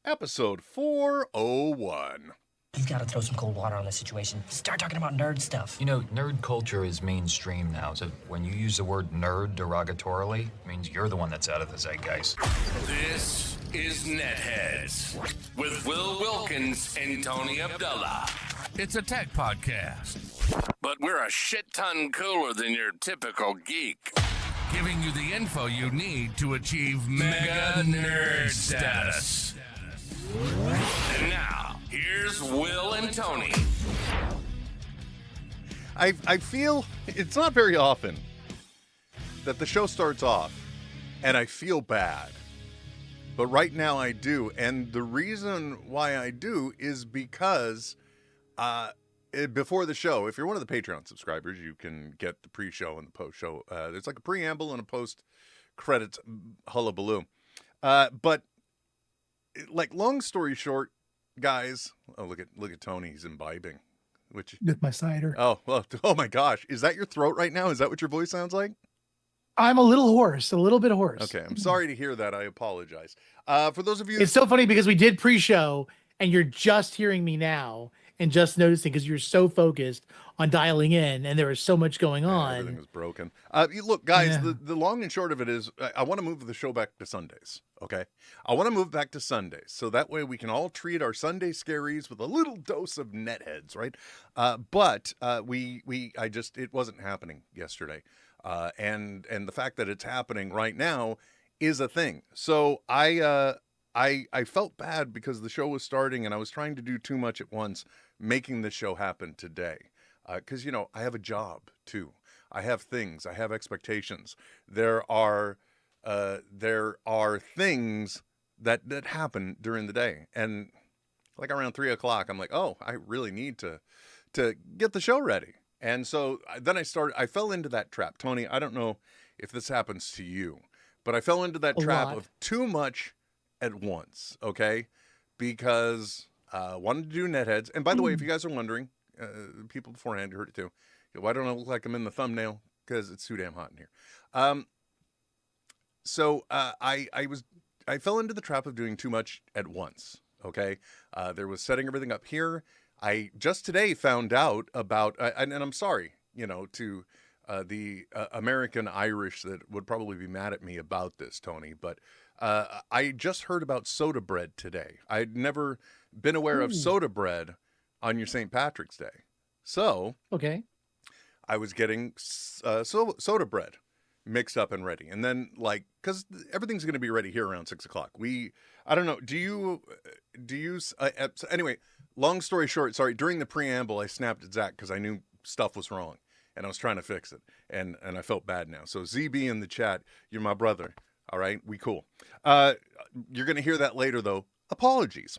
episode 401. You've got to throw some cold water on the situation. Start talking about nerd stuff. You know, nerd culture is mainstream now, so when you use the word nerd derogatorily, it means you're the one that's out of the zeitgeist. This is NetHeads with Will Wilkins and Tony Abdullah. It's a tech podcast, but we're a shit ton cooler than your typical geek, giving you the info you need to achieve mega nerd status. And now, here's Will and Tony. I feel it's not very often that the show starts off and I feel bad. But right now I do. And the reason why I do is because before the show, if you're one of the Patreon subscribers, you can get the pre-show and the post-show. There's like a preamble and a post-credits hullabaloo. But like, long story short, guys, look at Tony, he's imbibing. With my cider. Oh, well, oh my gosh. Is that your throat right now? Is that what your voice sounds like? I'm a little bit hoarse. Okay, I'm sorry to hear that. I apologize. For those of you... It's so funny because we did pre-show and you're just hearing me now and just noticing because you're so focused on dialing in and there was so much going on. Everything was broken. Look, guys, the long and short of it is I want to move the show back to Sundays, okay? I want to move back to Sundays so that way we can all treat our Sunday scaries with a little dose of NetHeads, right? But it wasn't happening yesterday. And the fact that it's happening right now is a thing. So I felt bad because the show was starting and I was trying to do too much at once, making the show happen today. Because, I have a job too. I have things. I have expectations. There are things that happen during the day. And like around 3:00, I'm like, oh, I really need to get the show ready. And so then I fell into that trap. Tony, I don't know if this happens to you, but I fell into that trap of too much at once, okay? Because I wanted to do NetHeads. And by the way, if you guys are wondering, people beforehand, you heard it too. Why don't I look like I'm in the thumbnail? Because it's too damn hot in here. So I fell into the trap of doing too much at once, okay? There was setting everything up here. I just today found out about, and I'm sorry, to the American Irish that would probably be mad at me about this, Tony, but I just heard about soda bread today. I'd never been aware of soda bread on your St. Patrick's Day. So, okay, I was getting soda bread mixed up and ready. And then, because everything's going to be ready here around 6:00. I don't know, anyway, long story short, sorry, during the preamble, I snapped at Zach because I knew stuff was wrong and I was trying to fix it. And I felt bad now. So ZB in the chat, you're my brother. All right, we cool. You're going to hear that later, though. Apologies.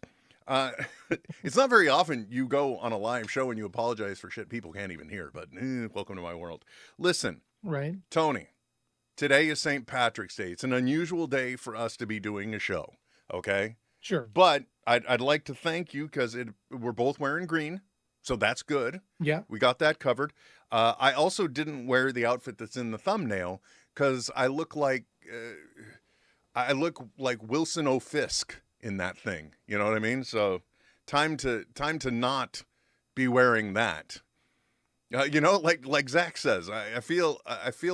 It's not very often you go on a live show and you apologize for shit people can't even hear, but welcome to my world. Listen, right, Tony, today is St. Patrick's Day. It's an unusual day for us to be doing a show, okay? Sure. But I'd like to thank you because we're both wearing green, so that's good. Yeah. We got that covered. I also didn't wear the outfit that's in the thumbnail because I look like Wilson O'Fisk in that thing. You know what I mean? So time to not be wearing that. Like Zach says, I feel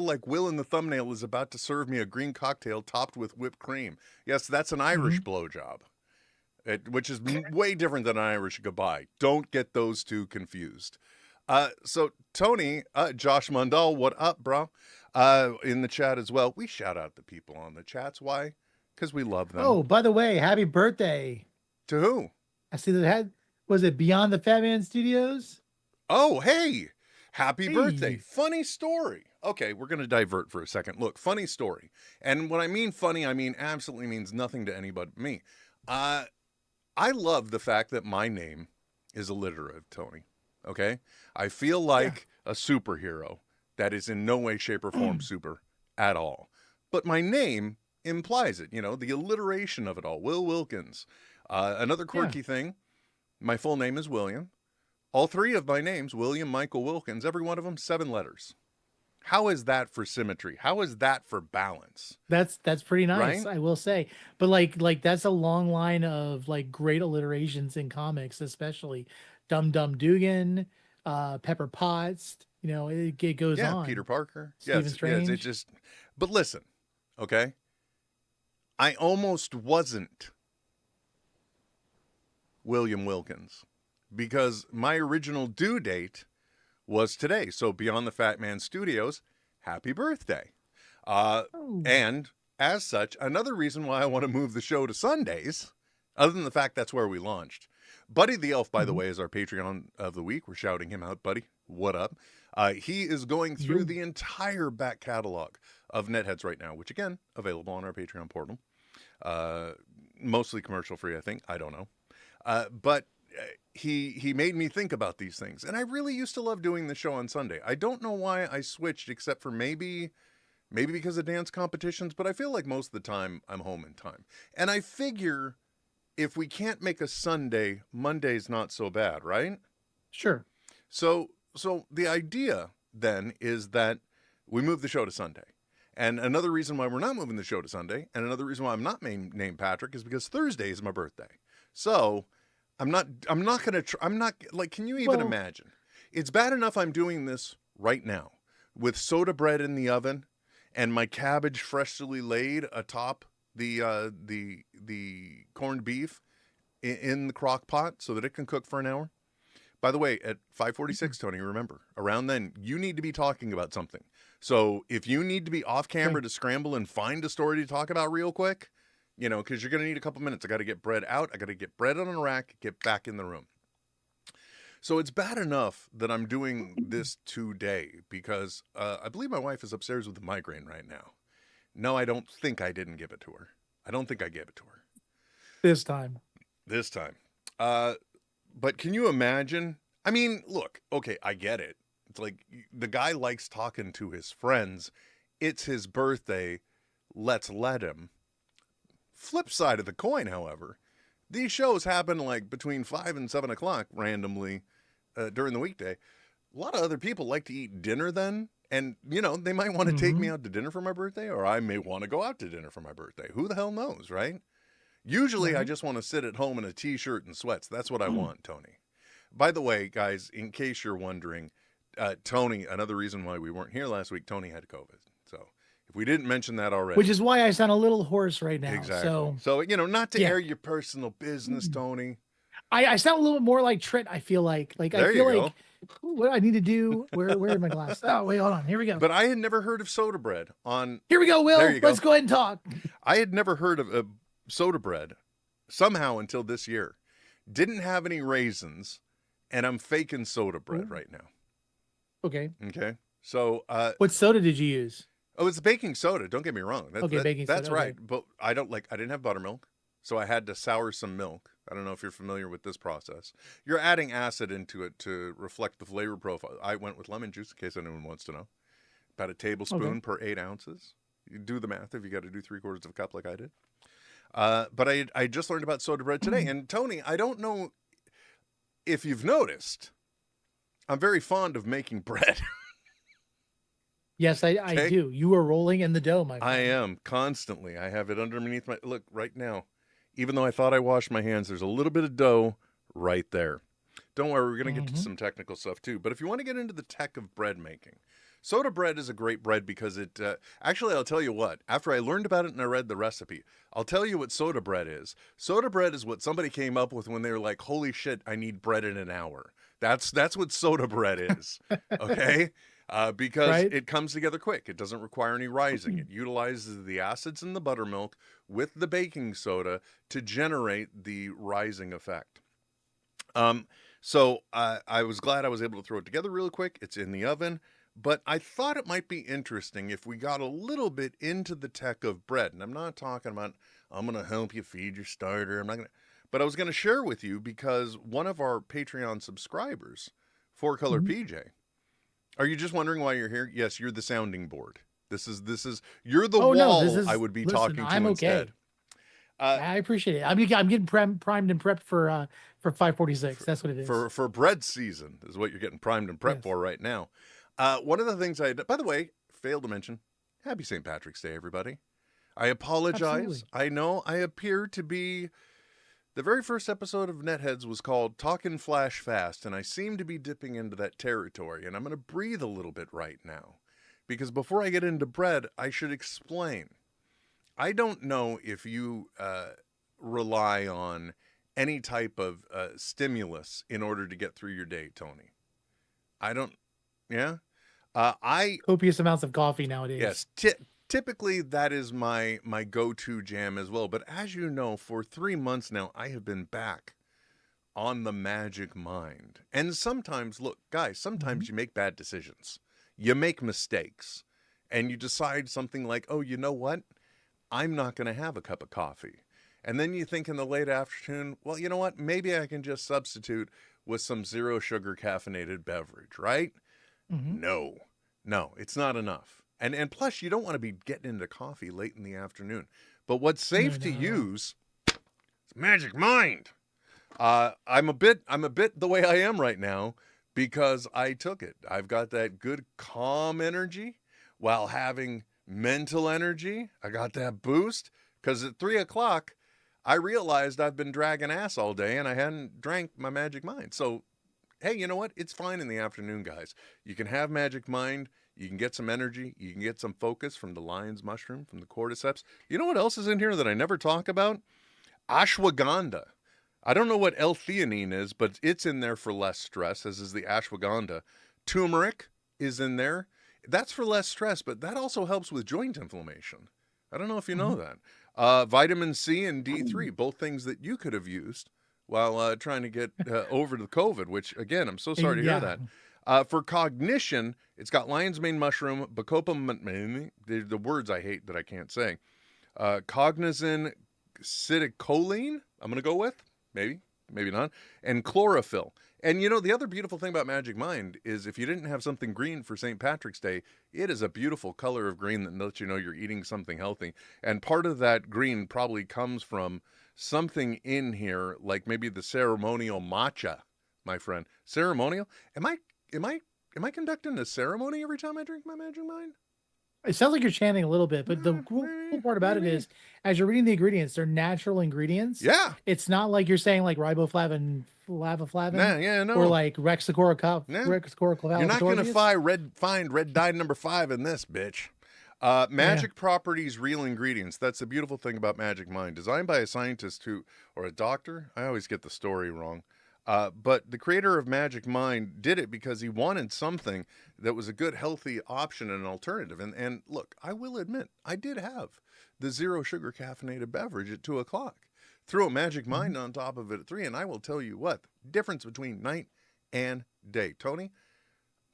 like Will in the thumbnail is about to serve me a green cocktail topped with whipped cream. Yes, that's an Irish blowjob, which is way different than an Irish goodbye. Don't get those two confused. So Tony, Josh Mundell, what up, bro? In the chat as well. We shout out the people on the chats. Why? Because we love them. Oh, by the way, happy birthday. To who? I see that was it Beyond the Fat Man Studios? Oh, hey. Happy birthday. Funny story. Okay, we're going to divert for a second. Look, funny story. And when I mean funny, I mean absolutely means nothing to anybody but me. I love the fact that my name is alliterative, Tony. Okay? I feel like a superhero that is in no way, shape, or form super at all. But my name implies it, the alliteration of it all. Will Wilkins. Another quirky thing, my full name is William. All three of my names, William Michael Wilkins, every one of them 7 letters. How is that for symmetry? How is that for balance? That's pretty nice, Right? I will say. But like that's a long line of like great alliterations in comics, especially Dum Dum Dugan, Pepper Potts. You know, it goes Yeah, on. Peter Parker. Stephen Yes, it Strange. just. But listen, okay. I almost wasn't William Wilkins because my original due date was today. So Beyond the Fat Man Studios, happy birthday. Oh. And as such, another reason why I want to move the show to Sundays, other than the fact that's where we launched. Buddy the Elf, by the way, is our Patreon of the week. We're shouting him out, Buddy. What up? He is going through the entire back catalog of NetHeads right now, which again, available on our Patreon portal. Mostly commercial free, I think. I don't know. But he made me think about these things. And I really used to love doing the show on Sunday. I don't know why I switched, except for maybe because of dance competitions, but I feel like most of the time I'm home in time. And I figure if we can't make a Sunday, Monday's not so bad, right? Sure. So the idea then is that we move the show to Sunday. And another reason why we're not moving the show to Sunday, and another reason why I'm not named Patrick, is because Thursday is my birthday. So I'm not like, can you even imagine? It's bad enough I'm doing this right now with soda bread in the oven and my cabbage freshly laid atop the corned beef in the crock pot so that it can cook for an hour. By the way, at 5:46, Tony, remember, around then, you need to be talking about something. So if you need to be off camera to scramble and find a story to talk about real quick, you know, because you're going to need a couple minutes. I got to get bread out. I got to get bread on a rack, get back in the room. So it's bad enough that I'm doing this today because I believe my wife is upstairs with a migraine right now. No, I don't think I didn't give it to her. I don't think I gave it to her. This time. But can you imagine? I mean, look, okay, I get it. It's like the guy likes talking to his friends. It's his birthday. Let's let him. Flip side of the coin, however, these shows happen like between 5 and 7 o'clock randomly during the weekday. A lot of other people like to eat dinner then. And, you know, they might want to take me out to dinner for my birthday, or I may want to go out to dinner for my birthday. Who the hell knows, right? Usually I just want to sit at home in a t-shirt and sweats. That's what I want, Tony. By the way, guys, in case you're wondering, Tony, another reason why we weren't here last week, Tony had COVID. So if we didn't mention that already. Which is why I sound a little hoarse right now. Exactly. So you know, not to air your personal business, Tony. I sound a little bit more like Trit, I feel like. Like, there I feel you like, what do I need to do? Where are my glasses? Oh, wait, hold on. Here we go. But I had never heard of soda bread on... Here we go, Will. There you go. Let's go ahead and talk. I had never heard of soda bread somehow until this year. Didn't have any raisins, and I'm faking soda bread right now. Okay. Okay. So... what soda did you use? Oh, it's baking soda. Don't get me wrong. Baking soda. That's right. Okay. But I didn't have buttermilk, so I had to sour some milk. I don't know if you're familiar with this process. You're adding acid into it to reflect the flavor profile. I went with lemon juice, in case anyone wants to know. About a tablespoon per 8 ounces. You do the math if you got to do 3/4 of a cup like I did. But I just learned about soda bread today. And Tony, I don't know if you've noticed, I'm very fond of making bread. Yes, I do. You are rolling in the dough, my friend. I am constantly. I have it underneath my look right now. Even though I thought I washed my hands, there's a little bit of dough right there. Don't worry, we're going to get to some technical stuff too. But if you want to get into the tech of bread making, soda bread is a great bread because it, actually, I'll tell you what, after I learned about it and I read the recipe, I'll tell you what soda bread is. Soda bread is what somebody came up with when they were like, holy shit, I need bread in an hour. That's what soda bread is. Okay. Because it comes together quick. It doesn't require any rising. It utilizes the acids in the buttermilk with the baking soda to generate the rising effect. So I was glad I was able to throw it together real quick. It's in the oven. But I thought it might be interesting if we got a little bit into the tech of bread. And I'm not talking about, I'm going to help you feed your starter. I'm not going to. But I was going to share with you because one of our Patreon subscribers, 4Color PJ, are you just wondering why you're here? Yes, you're the sounding board. You're the wall I would be talking to instead. I appreciate it. I'm getting primed and prepped for 546. That's what it is. For bread season is what you're getting primed and prepped for right now. One of the things by the way, failed to mention, happy St. Patrick's Day, everybody. I apologize. Absolutely. I know I appear to be... The very first episode of NetHeads was called Talkin' Flash Fast, and I seem to be dipping into that territory, and I'm going to breathe a little bit right now. Because before I get into bread, I should explain. I don't know if you rely on any type of stimulus in order to get through your day, Tony. I don't... Yeah? Copious amounts of coffee nowadays. Yes, typically that is my go-to jam as well. But as you know, for 3 months now, I have been back on the Magic Mind. And sometimes, look, guys, sometimes you make bad decisions. You make mistakes. And you decide something like, oh, you know what? I'm not going to have a cup of coffee. And then you think in the late afternoon, well, you know what? Maybe I can just substitute with some zero sugar caffeinated beverage, right? No, it's not enough. And plus, you don't want to be getting into coffee late in the afternoon. But what's safe to use is Magic Mind. I'm a bit the way I am right now because I took it. I've got that good calm energy while having mental energy. I got that boost because at 3 o'clock, I realized I've been dragging ass all day and I hadn't drank my Magic Mind. So, hey, you know what? It's fine in the afternoon, guys. You can have Magic Mind. You can get some energy. You can get some focus from the lion's mushroom, from the cordyceps. You know what else is in here that I never talk about? Ashwagandha. I don't know what L-theanine is, but it's in there for less stress, as is the ashwagandha. Turmeric is in there. That's for less stress, but that also helps with joint inflammation. I don't know if you know that. Vitamin C and D3, both things that you could have used while trying to get over the COVID, which, again, I'm so sorry to hear that. For cognition, it's got lion's mane mushroom, bacopa, the words I hate that I can't say. Cognizin citicoline, I'm going to go with, maybe not, and chlorophyll. And, you know, the other beautiful thing about Magic Mind is if you didn't have something green for St. Patrick's Day, it is a beautiful color of green that lets you know you're eating something healthy. And part of that green probably comes from something in here, like maybe the ceremonial matcha, my friend. Ceremonial? Am I conducting a ceremony every time I drink my Magic Mind? It sounds like you're chanting a little bit, but the cool part about it is, as you're reading the ingredients, they're natural ingredients. Yeah. It's not like you're saying like riboflavin, No. or like Rexacora You're not going to find red dye number 5 in this, bitch. Magic properties, real ingredients. That's the beautiful thing about Magic Mind. Designed by a scientist or a doctor. I always get the story wrong. But the creator of Magic Mind did it because he wanted something that was a good, healthy option and an alternative. And look, I will admit, I did have the zero sugar caffeinated beverage at 2 o'clock. Threw a Magic Mind on top of it at 3, and I will tell you what, difference between night and day. Tony,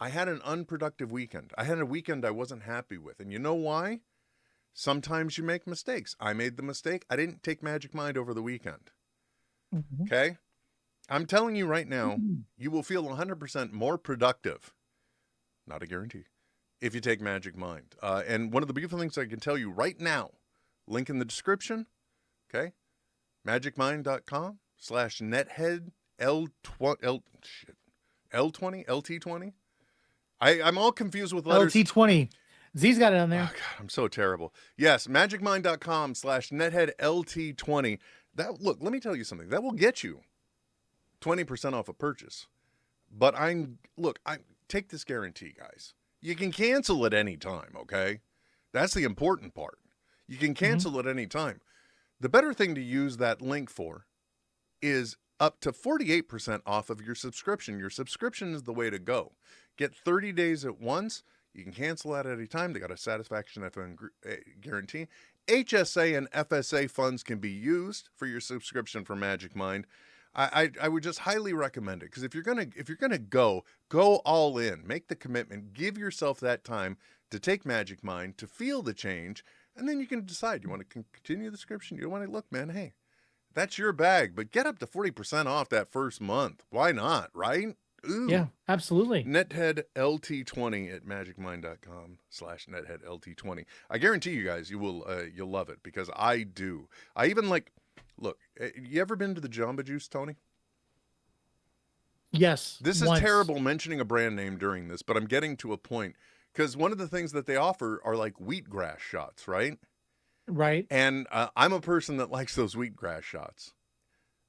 I had an unproductive weekend. I had a weekend I wasn't happy with. And you know why? Sometimes you make mistakes. I made the mistake. I didn't take Magic Mind over the weekend. Okay? I'm telling you right now, you will feel 100% more productive. Not a guarantee. If you take Magic Mind. And one of the beautiful things I can tell you right now, link in the description, okay? magicmind.com/nethead LT20. I'm all confused with letters. LT20. Z's got it on there. Oh, God, I'm so terrible. Yes, magicmind.com/nethead LT20. Look, let me tell you something. That will get you 20% off a purchase. But take this guarantee, guys. You can cancel at any time, okay? That's the important part. You can cancel at any time. The better thing to use that link for is up to 48% off of your subscription. Your subscription is the way to go. Get 30 days at once. You can cancel at any time. They got a satisfaction guarantee. HSA and FSA funds can be used for your subscription for Magic Mind. I would just highly recommend it because if you're gonna go all in, make the commitment, give yourself that time to take Magic Mind, to feel the change, and then you can decide you want to continue the subscription. You want to look, man. Hey, that's your bag, but get up to 40% off that first month. Why not, right? Ooh. Yeah, absolutely. NetHead LT20 at magicmind.com/NetHead LT20. I guarantee you guys, you'll love it because I do. I even look, you ever been to the Jamba Juice, Tony? Yes. This is terrible mentioning a brand name during this, but I'm getting to a point. because one of the things that they offer are like wheatgrass shots, right? Right. And I'm a person that likes those wheatgrass shots.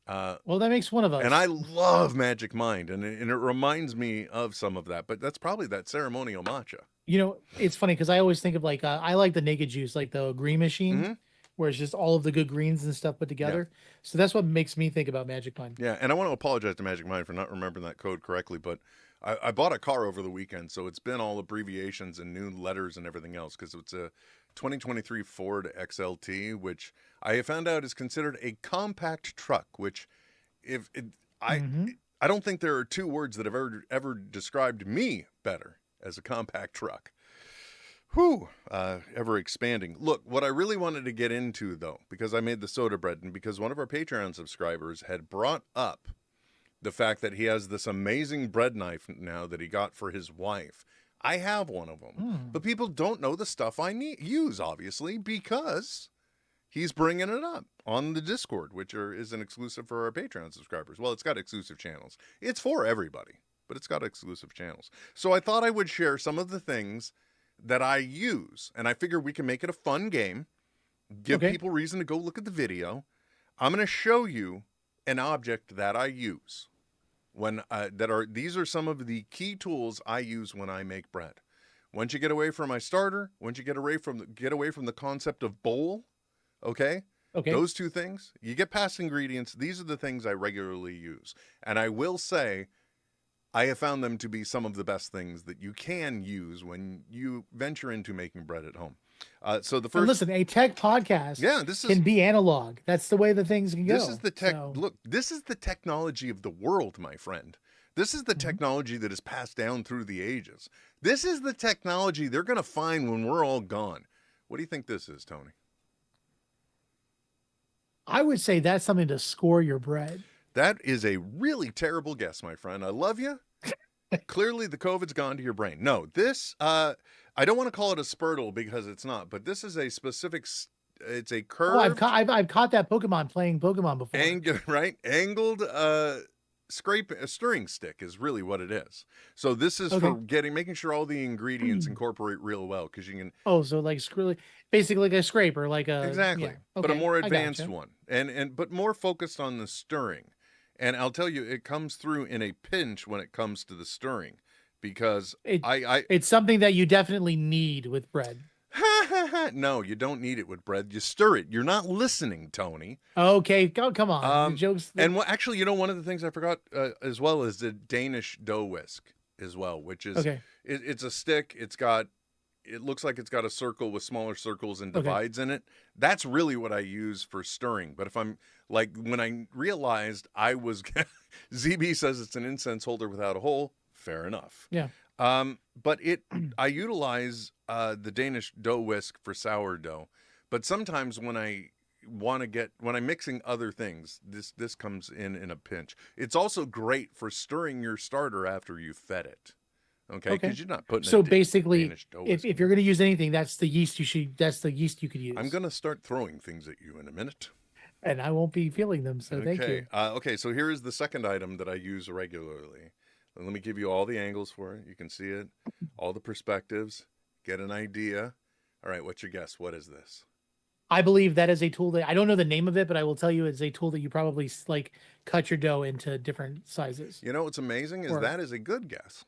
Well, that makes one of us. And I love Magic Mind, and it reminds me of some of that, but that's probably that ceremonial matcha. You know, it's funny because I always think of like I like the naked juice, like the green machine, Mm-hmm. where it's just all of the good greens and stuff put together. So that's what makes me think about Magic Mind. Yeah, and I want to apologize to Magic Mind for not remembering that code correctly, but I bought a car over the weekend, so it's been all abbreviations and new letters and everything else, because it's a 2023 Ford XLT, which I have found out is considered a compact truck, which I don't think there are two words that have ever described me better as a compact truck. Whew, ever expanding. Look, what I really wanted to get into, though, because I made the soda bread, and because one of our Patreon subscribers had brought up the fact that he has this amazing bread knife now that he got for his wife. I have one of them, but people don't know the stuff I use, obviously, because he's bringing it up on the Discord, which is an exclusive for our Patreon subscribers. Well, it's got exclusive channels. It's for everybody, but it's got exclusive channels. So I thought I would share some of the things that I use, and I figure we can make it a fun game, give people reason to go look at the video. I'm going to show you an object that I use these are some of the key tools I use when I make bread. Once you get away from my starter, once you get away from the concept of bowl, okay? Those two things, you get past ingredients. These are the things I regularly use, and I will say, I have found them to be some of the best things that you can use when you venture into making bread at home. So the first, and listen, a tech podcast, can be analog. That's the way the things can go. This is the tech. So. Look, this is the technology of the world, my friend. This is the technology that is passed down through the ages. This is the technology they're going to find when we're all gone. What do you think this is, Tony? I would say that's something to score your bread. That is a really terrible guess, my friend. I love you. Clearly, the COVID's gone to your brain. No, this, I don't want to call it a spurtle because it's not, but this is a specific, it's a curved. Oh, I've caught that Pokemon playing Pokemon before. Angled stirring stick is really what it is. So this is for making sure all the ingredients incorporate real well, because you can. Oh, so like basically like a scraper, like a. Exactly. Yeah. But a more advanced one, but more focused on the stirring. And I'll tell you, it comes through in a pinch when it comes to the stirring, because it's something that you definitely need with bread. No, you don't need it with bread. You stir it. You're not listening, Tony. Okay, come on. The jokes. And actually, one of the things I forgot as well is the Danish dough whisk as well, which is it's a stick. It looks like it's got a circle with smaller circles and divides in it. That's really what I use for stirring. But if I'm like, when I realized ZB says it's an incense holder without a hole. Fair enough. Yeah. But I utilize the Danish dough whisk for sourdough. But sometimes when I'm mixing other things, this comes in a pinch. It's also great for stirring your starter after you fed it. Okay, because you're not putting. So basically, if you're going to use anything, that's the yeast you could use. I'm going to start throwing things at you in a minute, and I won't be feeling them. So thank you. Okay, so here is the second item that I use regularly. Let me give you all the angles for it. You can see it, all the perspectives, get an idea. All right, what's your guess? What is this? I believe that is a tool that I don't know the name of it, but I will tell you it's a tool that you probably like cut your dough into different sizes. You know what's amazing is that is a good guess.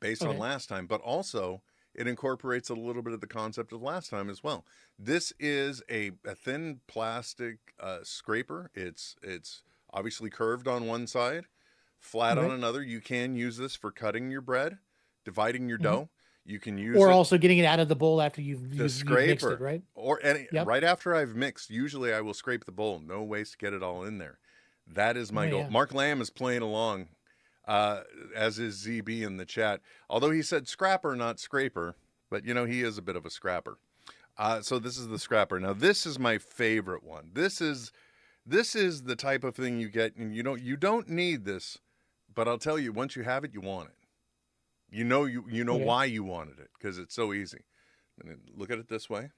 Based on last time, but also it incorporates a little bit of the concept of last time as well. This is a thin plastic scraper. It's obviously curved on one side, flat on another. You can use this for cutting your bread, dividing your dough. You can use it, also getting it out of the bowl after you've mixed it, right? Right after I've mixed. Usually I will scrape the bowl. No waste to get it all in there. That is my goal. Yeah. Mark Lamb is playing along. As is ZB in the chat, although he said scrapper, not scraper, but he is a bit of a scrapper. So this is the scrapper. Now this is my favorite one. This is the type of thing you get, and you don't need this, but I'll tell you, once you have it, you want it. You know why you wanted it, because it's so easy. And look at it this way.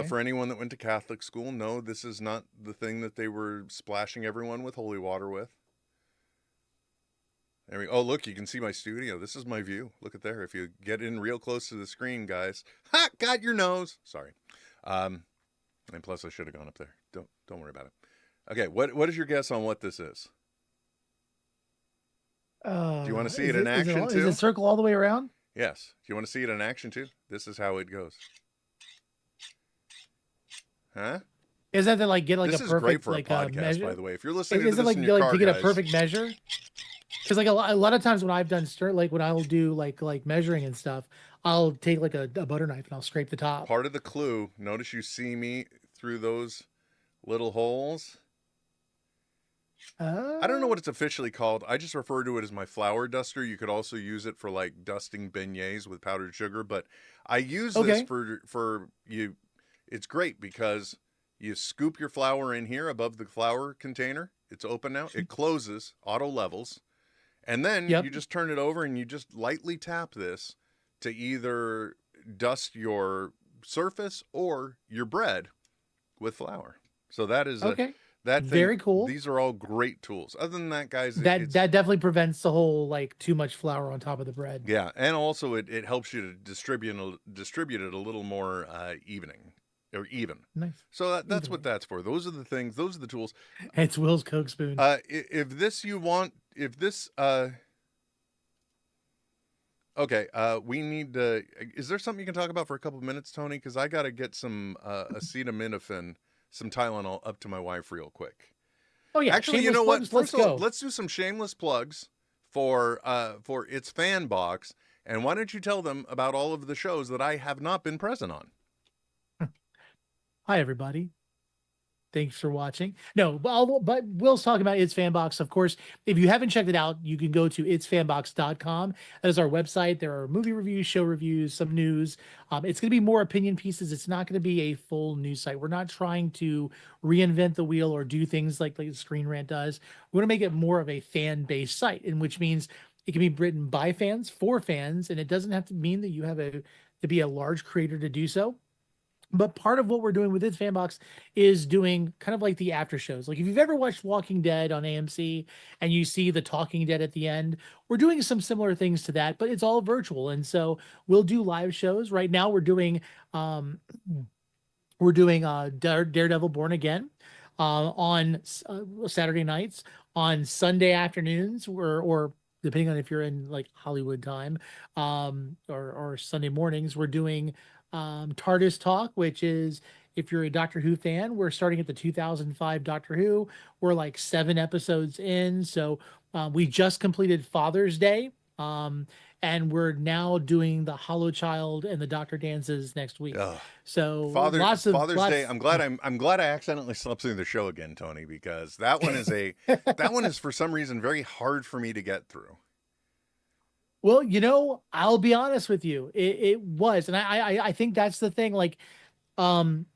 For anyone that went to Catholic school, no, this is not the thing that they were splashing everyone with holy water with. There we go. Oh, look, you can see my studio. This is my view. Look at there. If you get in real close to the screen, guys. Ha! Got your nose. Sorry. And plus, I should have gone up there. Don't worry about it. Okay, what is your guess on what this is? Do you want to see it in action too? Is it circle all the way around? Yes. Do you want to see it in action too? This is how it goes. Huh? Is that to like get like this a is perfect great for like a podcast, measure? by the way. If you're listening to is this it like in your car, to get guys, a perfect measure? Because like a lot of times when I've done like when I'll do like measuring and stuff, I'll take like a butter knife and I'll scrape the top. Part of the clue. Notice you see me through those little holes. I don't know what it's officially called. I just refer to it as my flour duster. You could also use it for like dusting beignets with powdered sugar, but I use this for you. It's great because you scoop your flour in here above the flour container. It's open now. It closes, auto levels. And then you just turn it over and you just lightly tap this to either dust your surface or your bread with flour. So that is that thing, very cool. These are all great tools. Other than that, guys, that definitely prevents the whole like too much flour on top of the bread. Yeah, and also it helps you to distribute it a little more even. Nice. So that's what that's for. Those are the things. Those are the tools. It's Will's Coke spoon. If this okay, we need to. Is there something you can talk about for a couple of minutes, Tony? Because I got to get some acetaminophen, some Tylenol up to my wife real quick. Oh yeah, actually, you know plugs, what? First of all, go. let's do some shameless plugs for its fan box. And why don't you tell them about all of the shows that I have not been present on? Hi, everybody. Thanks for watching. No, but Will's talking about It's Fanbox. Of course, if you haven't checked it out, you can go to itsfanbox.com. That is our website. There are movie reviews, show reviews, some news. It's going to be more opinion pieces. It's not going to be a full news site. We're not trying to reinvent the wheel or do things like Screen Rant does. We want to make it more of a fan-based site, which means it can be written by fans for fans, and it doesn't have to mean that you have to be a large creator to do so. But part of what we're doing with It's Fanbox is doing kind of like the after shows. Like if you've ever watched Walking Dead on AMC and you see the Talking Dead at the end, we're doing some similar things to that, but it's all virtual. And so we'll do live shows. Right now we're doing Daredevil Born Again on Saturday nights, on Sunday afternoons, or depending on if you're in like Hollywood time, or Sunday mornings, we're doing TARDIS Talk, which is if you're a Doctor Who fan, we're starting at the 2005 Doctor Who. We're like 7 episodes in. So we just completed Father's Day. And we're now doing the Hollow Child and the Doctor Dances next week. So Father's Day. I'm glad I accidentally slept through the show again, Tony, because that one is for some reason very hard for me to get through. Well, I'll be honest with you. It was, and I think that's the thing. Like, going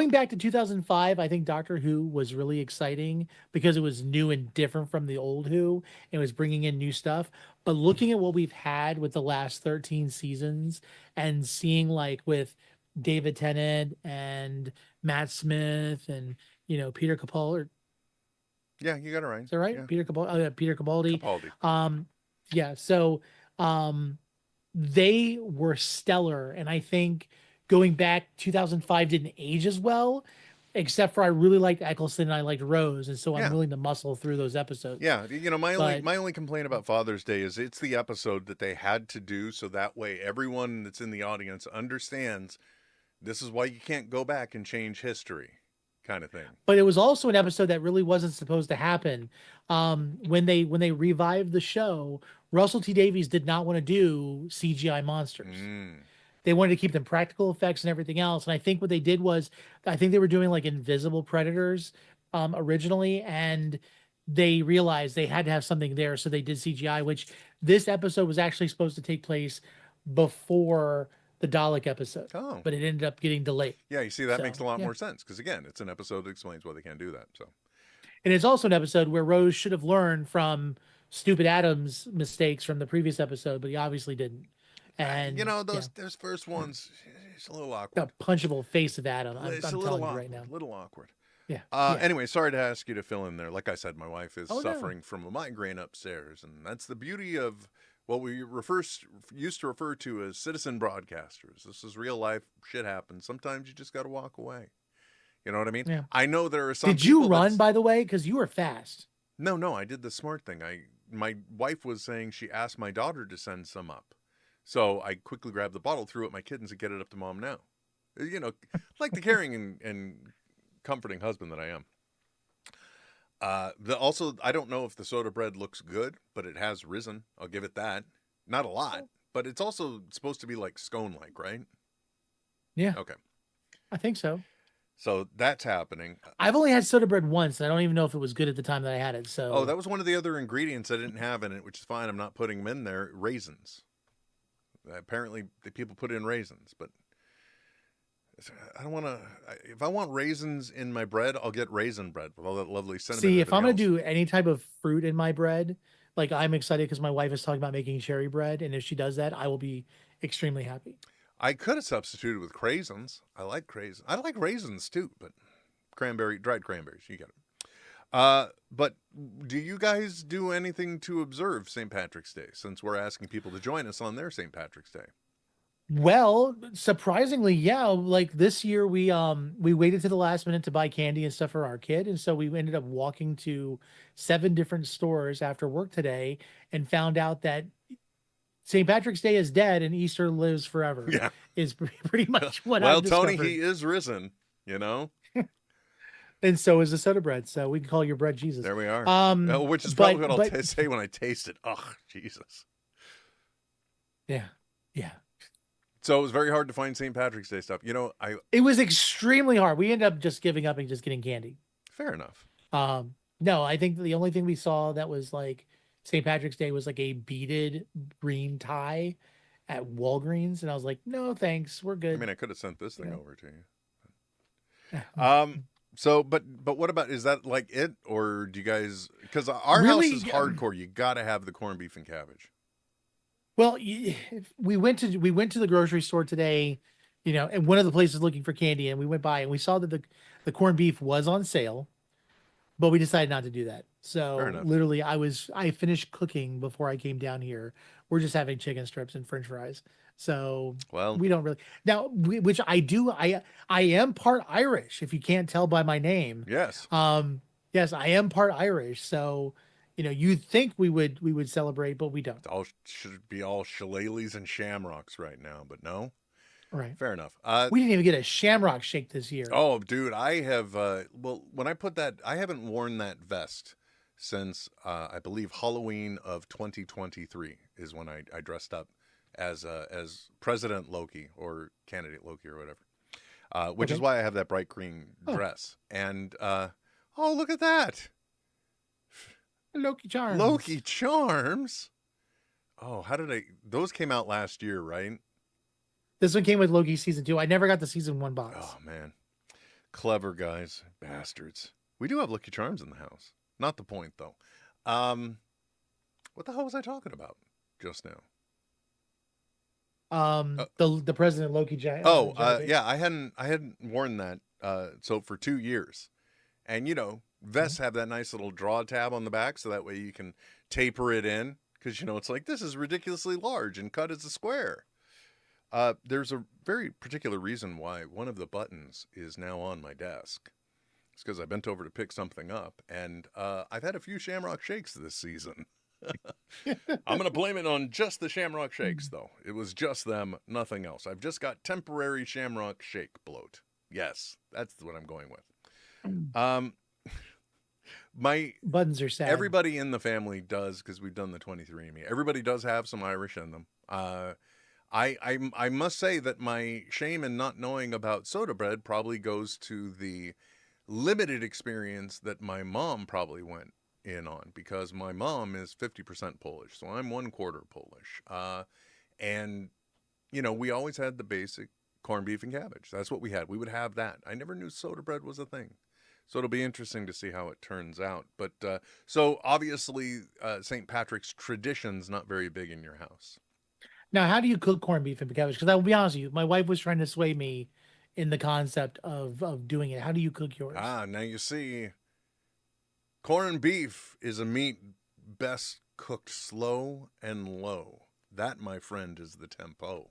back to 2005, I think Doctor Who was really exciting because it was new and different from the old Who. It was bringing in new stuff. But looking at what we've had with the last 13 seasons and seeing like with David Tennant and Matt Smith and Peter Capaldi. Yeah, you got it right. Is that right? Yeah. Peter Capaldi. Yeah, so they were stellar, and I think going back, 2005 didn't age as well, except for I really liked Eccleston and I liked Rose, and so I'm willing to muscle through those episodes. Yeah, my only complaint about Father's Day is it's the episode that they had to do so that way everyone that's in the audience understands this is why you can't go back and change history. Kind of thing. But it was also an episode that really wasn't supposed to happen. When they revived the show, Russell T Davies did not want to do CGI monsters. They wanted to keep them practical effects and everything else. And I think what they did was, I think they were doing like invisible predators originally, and they realized they had to have something there, so they did CGI. Which this episode was actually supposed to take place before the Dalek episode, but it ended up getting delayed. Yeah, you see, that makes a lot more sense because again, it's an episode that explains why they can't do that. So, and it's also an episode where Rose should have learned from Stupid Adam's mistakes from the previous episode, but he obviously didn't. And those first ones, it's a little awkward. The punchable face of Adam. I'm telling you right now. A little awkward. Yeah. Anyway, sorry to ask you to fill in there. Like I said, my wife is Oh, no. suffering from a migraine upstairs, and that's the beauty of what we used to refer to as citizen broadcasters. This is real life. Shit happens. Sometimes you just got to walk away. You know what I mean? Yeah. I know there are some. Did you people run, by the way? Because you were fast. No, I did the smart thing. My wife was saying she asked my daughter to send some up. So I quickly grabbed the bottle, threw it at my kid, and said, "Get it up to mom now." You know, like the caring and comforting husband that I am. Also, I don't know if the soda bread looks good, but it has risen. I'll give it that. Not a lot, but it's also supposed to be like scone-like, right? Yeah. Okay. I think so. So that's happening. I've only had soda bread once, and I don't even know if it was good at the time that I had it. So. Oh, that was one of the other ingredients I didn't have in it, which is fine. I'm not putting them in there. Raisins. Apparently, the people put in raisins, but I don't want to. If I want raisins in my bread, I'll get raisin bread with all that lovely cinnamon. See, if I'm going to else. do any type of fruit in my bread, like I'm excited because my wife is talking about making cherry bread. And if she does that, I will be extremely happy. I could have substituted with craisins. I like craisins. I like raisins too, but dried cranberries, you get it. But do you guys do anything to observe St. Patrick's Day, since we're asking people to join us on their St. Patrick's Day? Well, surprisingly, yeah. Like this year, we waited to the last minute to buy candy and stuff for our kid, and so we ended up walking to 7 different stores after work today, and found out that St. Patrick's Day is dead and Easter lives forever. Yeah, is pretty much what well, I've discovered. Tony, he is risen. You know. And so is the soda bread. So we can call your bread Jesus. There we are. Which is probably what I'll say when I taste it. Oh, Jesus. Yeah. Yeah. So it was very hard to find St. Patrick's Day stuff. You know, it was extremely hard. We ended up just giving up and just getting candy. Fair enough. No, I think the only thing we saw that was like St. Patrick's Day was like a beaded green tie at Walgreens. And I was like, no, thanks. We're good. I mean, I could have sent this thing over to you. So, but what about, is that like it, or do you guys, because our house is hardcore. You got to have the corned beef and cabbage. Well, we went to the grocery store today, you know, and one of the places looking for candy, and we went by and we saw that the corned beef was on sale, but we decided not to do that. So literally I finished cooking before I came down here. We're just having chicken strips and French fries. So we don't really now, which I do. I am part Irish, if you can't tell by my name. Yes. Yes, I am part Irish. So, you know, you'd think we would celebrate, but we don't. All should be all shillelaghs and shamrocks right now, but no. Right. Fair enough. We didn't even get a shamrock shake this year. Oh, dude, I have. Well, when I put that, I haven't worn that vest since I believe Halloween of 2023 is when I dressed up as President Loki or candidate Loki or whatever, which is why I have that bright green dress. And oh, look at that, Loki Charms. Loki Charms. Oh, how did those came out last year, right? This one came with Loki season 2. I never got the season 1 box. Oh man, clever guys, bastards. We do have Lucky Charms in the house. Not the point though. What the hell was I talking about just now? The President Loki jacket. Yeah, I hadn't worn that so for 2 years, and you know, vests have that nice little draw tab on the back, so that way you can taper it in, because you know it's like, this is ridiculously large and cut as a square. There's a very particular reason why one of the buttons is now on my desk. It's because I bent over to pick something up, and I've had a few Shamrock Shakes this season. I'm going to blame it on just the Shamrock Shakes, though. It was just them, nothing else. I've just got temporary Shamrock Shake bloat. Yes, that's what I'm going with. My buttons are sad. Everybody in the family does, because we've done the 23andMe. Everybody does have some Irish in them. I must say that my shame in not knowing about soda bread probably goes to the limited experience that my mom probably went in on, because my mom is 50% Polish, so I'm 1/4 Polish. And you know, we always had the basic corned beef and cabbage. That's what we had. We would have that. I never knew soda bread was a thing. So it'll be interesting to see how it turns out. But so obviously St. Patrick's tradition's not very big in your house. Now, how do you cook corned beef and cabbage? Because I will be honest with you, my wife was trying to sway me in the concept of doing it. How do you cook yours? Now you see, corned beef is a meat best cooked slow and low. That, my friend, is the tempo.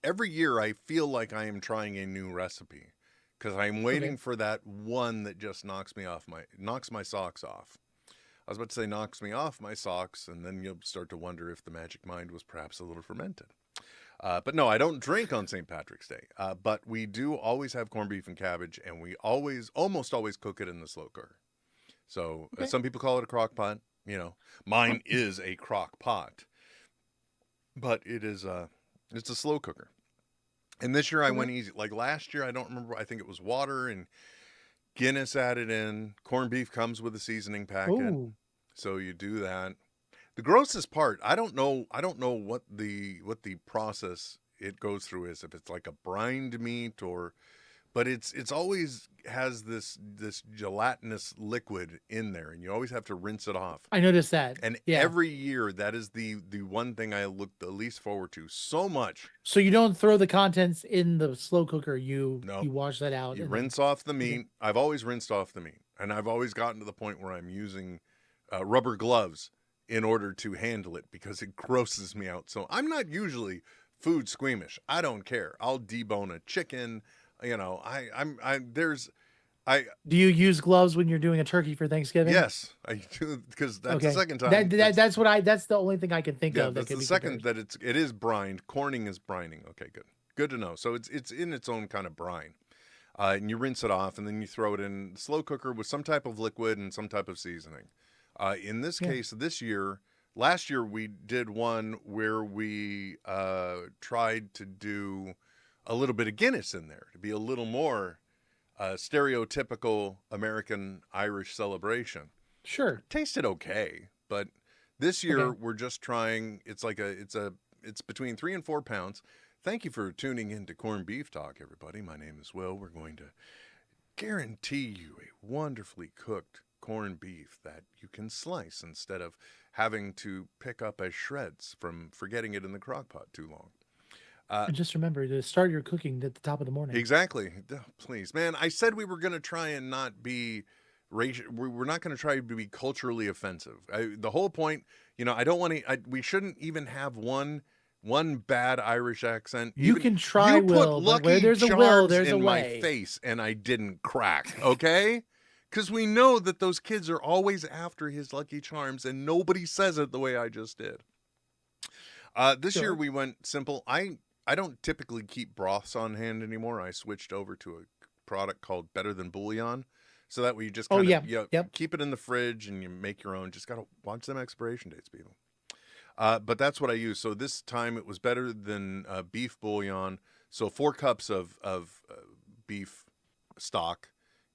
Every year I feel like I am trying a new recipe because I'm waiting for that one that just knocks my socks off. I was about to say knocks me off my socks, and then you'll start to wonder if the magic mind was perhaps a little fermented. But no, I don't drink on St. Patrick's Day. But we do always have corned beef and cabbage, and we almost always cook it in the slow cooker. So some people call it a crock pot. Mine is a crock pot, but it's a slow cooker. And this year I went easy. Like last year, I don't remember. I think it was water and Guinness added in. Corned beef comes with a seasoning packet. Ooh. So you do that. The grossest part, I don't know what the process it goes through is, if it's like a brined meat but it's always has this gelatinous liquid in there, and you always have to rinse it off. I noticed that. And every year that is the one thing I look the least forward to so much. So you don't throw the contents in the slow cooker. You wash that out. You rinse off the meat. I've always rinsed off the meat, and I've always gotten to the point where I'm using rubber gloves in order to handle it because it grosses me out. So I'm not usually food squeamish. I don't care. I'll debone a chicken. Do you use gloves when you're doing a turkey for Thanksgiving? Yes, I do, because that's the second time. That's the only thing I can think of. That's the second that it is brined. Corning is brining. Okay, good to know. So it's in its own kind of brine, and you rinse it off, and then you throw it in the slow cooker with some type of liquid and some type of seasoning. In this case, last year we did one where we tried to do a little bit of Guinness in there to be a little more stereotypical American Irish celebration. Sure. Tasted okay, but this year we're just trying. It's between 3 and 4 pounds. Thank you for tuning in to Corned Beef Talk, everybody. My name is Will. We're going to guarantee you a wonderfully cooked corned beef that you can slice instead of having to pick up as shreds from forgetting it in the crock pot too long. And just remember to start your cooking at the top of the morning. Exactly. Please, man. I said we were going to try and not be racial. We're not going to try to be culturally offensive. The whole point, I don't want to. We shouldn't even have one bad Irish accent. You can try. You put Lucky where there's a will, there's a way. My face, and I didn't crack. Okay. Because we know that those kids are always after his Lucky Charms, and nobody says it the way I just did. This year we went simple. I don't typically keep broths on hand anymore. I switched over to a product called Better Than Bouillon. So that way you just keep it in the fridge and you make your own. Just got to watch them expiration dates, people. But that's what I use. So this time it was Better Than beef bouillon. So 4 cups of beef stock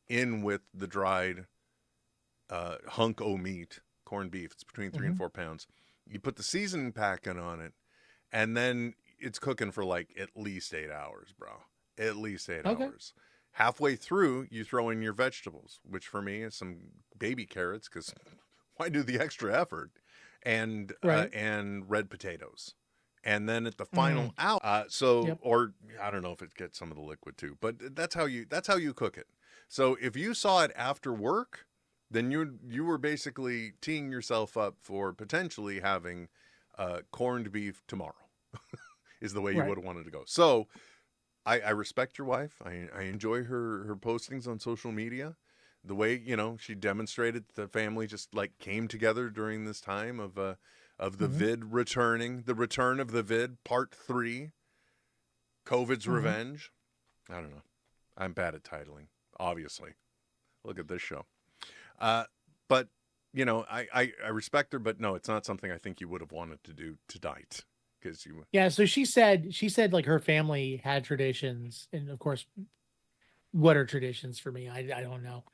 in with the dried hunk o' meat, corned beef. It's between 3 and 4 pounds. You put the seasoning packet on it, and then it's cooking for like at least 8 hours, bro. At least 8 hours. Halfway through, you throw in your vegetables, which for me is some baby carrots, because why do the extra effort? And red potatoes. And then at the final out, or I don't know if it gets some of the liquid too, but that's how you cook it. So if you saw it after work, then you were basically teeing yourself up for potentially having corned beef tomorrow. Is the way you would have wanted to go. So I respect your wife. I enjoy her postings on social media. The way, she demonstrated the family just like came together during this time of the vid returning, the return of the vid part 3, COVID's revenge. I don't know. I'm bad at titling, obviously. Look at this show. But I respect her, but no, it's not something I think you would have wanted to do tonight. So she said like her family had traditions, and of course, what are traditions for me? I don't know.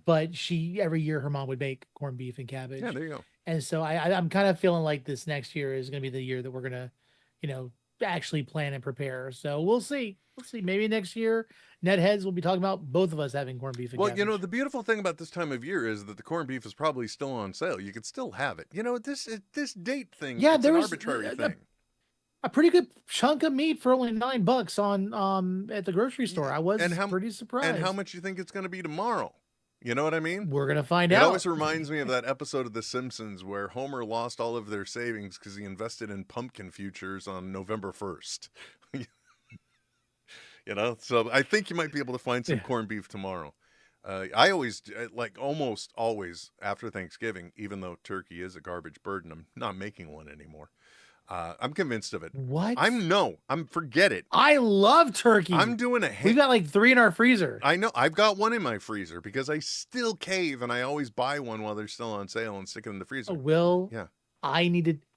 But every year her mom would make corned beef and cabbage. Yeah, there you go. And so I'm kind of feeling like this next year is going to be the year that we're gonna, actually plan and prepare. So we'll see. Maybe next year, NetHeads will be talking about both of us having corned beef and cabbage. Well, the beautiful thing about this time of year is that the corned beef is probably still on sale. You could still have it. This date thing, it's an arbitrary thing. a pretty good chunk of meat for only $9 on at the grocery store. I was pretty surprised. And how much you think it's going to be tomorrow? You know what I mean? We're gonna find It out. always reminds me of that episode of The Simpsons where Homer lost all of their savings because he invested in pumpkin futures on November 1st. You know, so I think you might be able to find some corned beef tomorrow. I always, like almost always after Thanksgiving, even though turkey is a garbage bird and I'm not making one anymore. I'm convinced of it. What? Forget it. I love turkey. I'm doing We've got like 3 in our freezer. I know. I've got one in my freezer because I still cave and I always buy one while they're still on sale and stick it in the freezer. Yeah.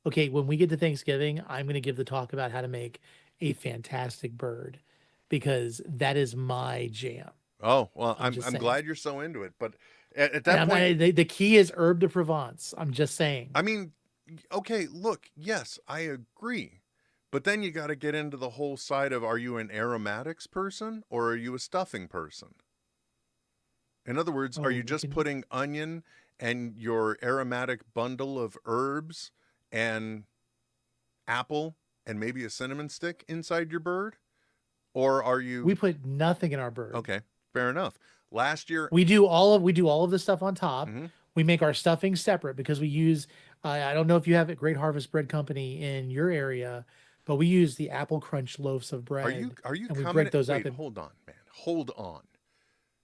Okay, when we get to Thanksgiving, I'm going to give the talk about how to make a fantastic bird because that is my jam. Oh, well, I'm glad you're so into it. But at that point, the key is herb de Provence. I'm just saying. I mean, okay, look, yes, I agree. But then you got to get into the whole side of, are you an aromatics person or are you a stuffing person? In other words, are you just putting onion and your aromatic bundle of herbs and apple and maybe a cinnamon stick inside your bird? Or are you... We put nothing in our bird. Okay, fair enough. Last year... We do all of the stuff on top. Mm-hmm. We make our stuffing separate because we use... I don't know if you have a Great Harvest Bread Company in your area, but we use the Apple Crunch loaves of bread. Are you and coming? We break those up. Hold on, man. Hold on.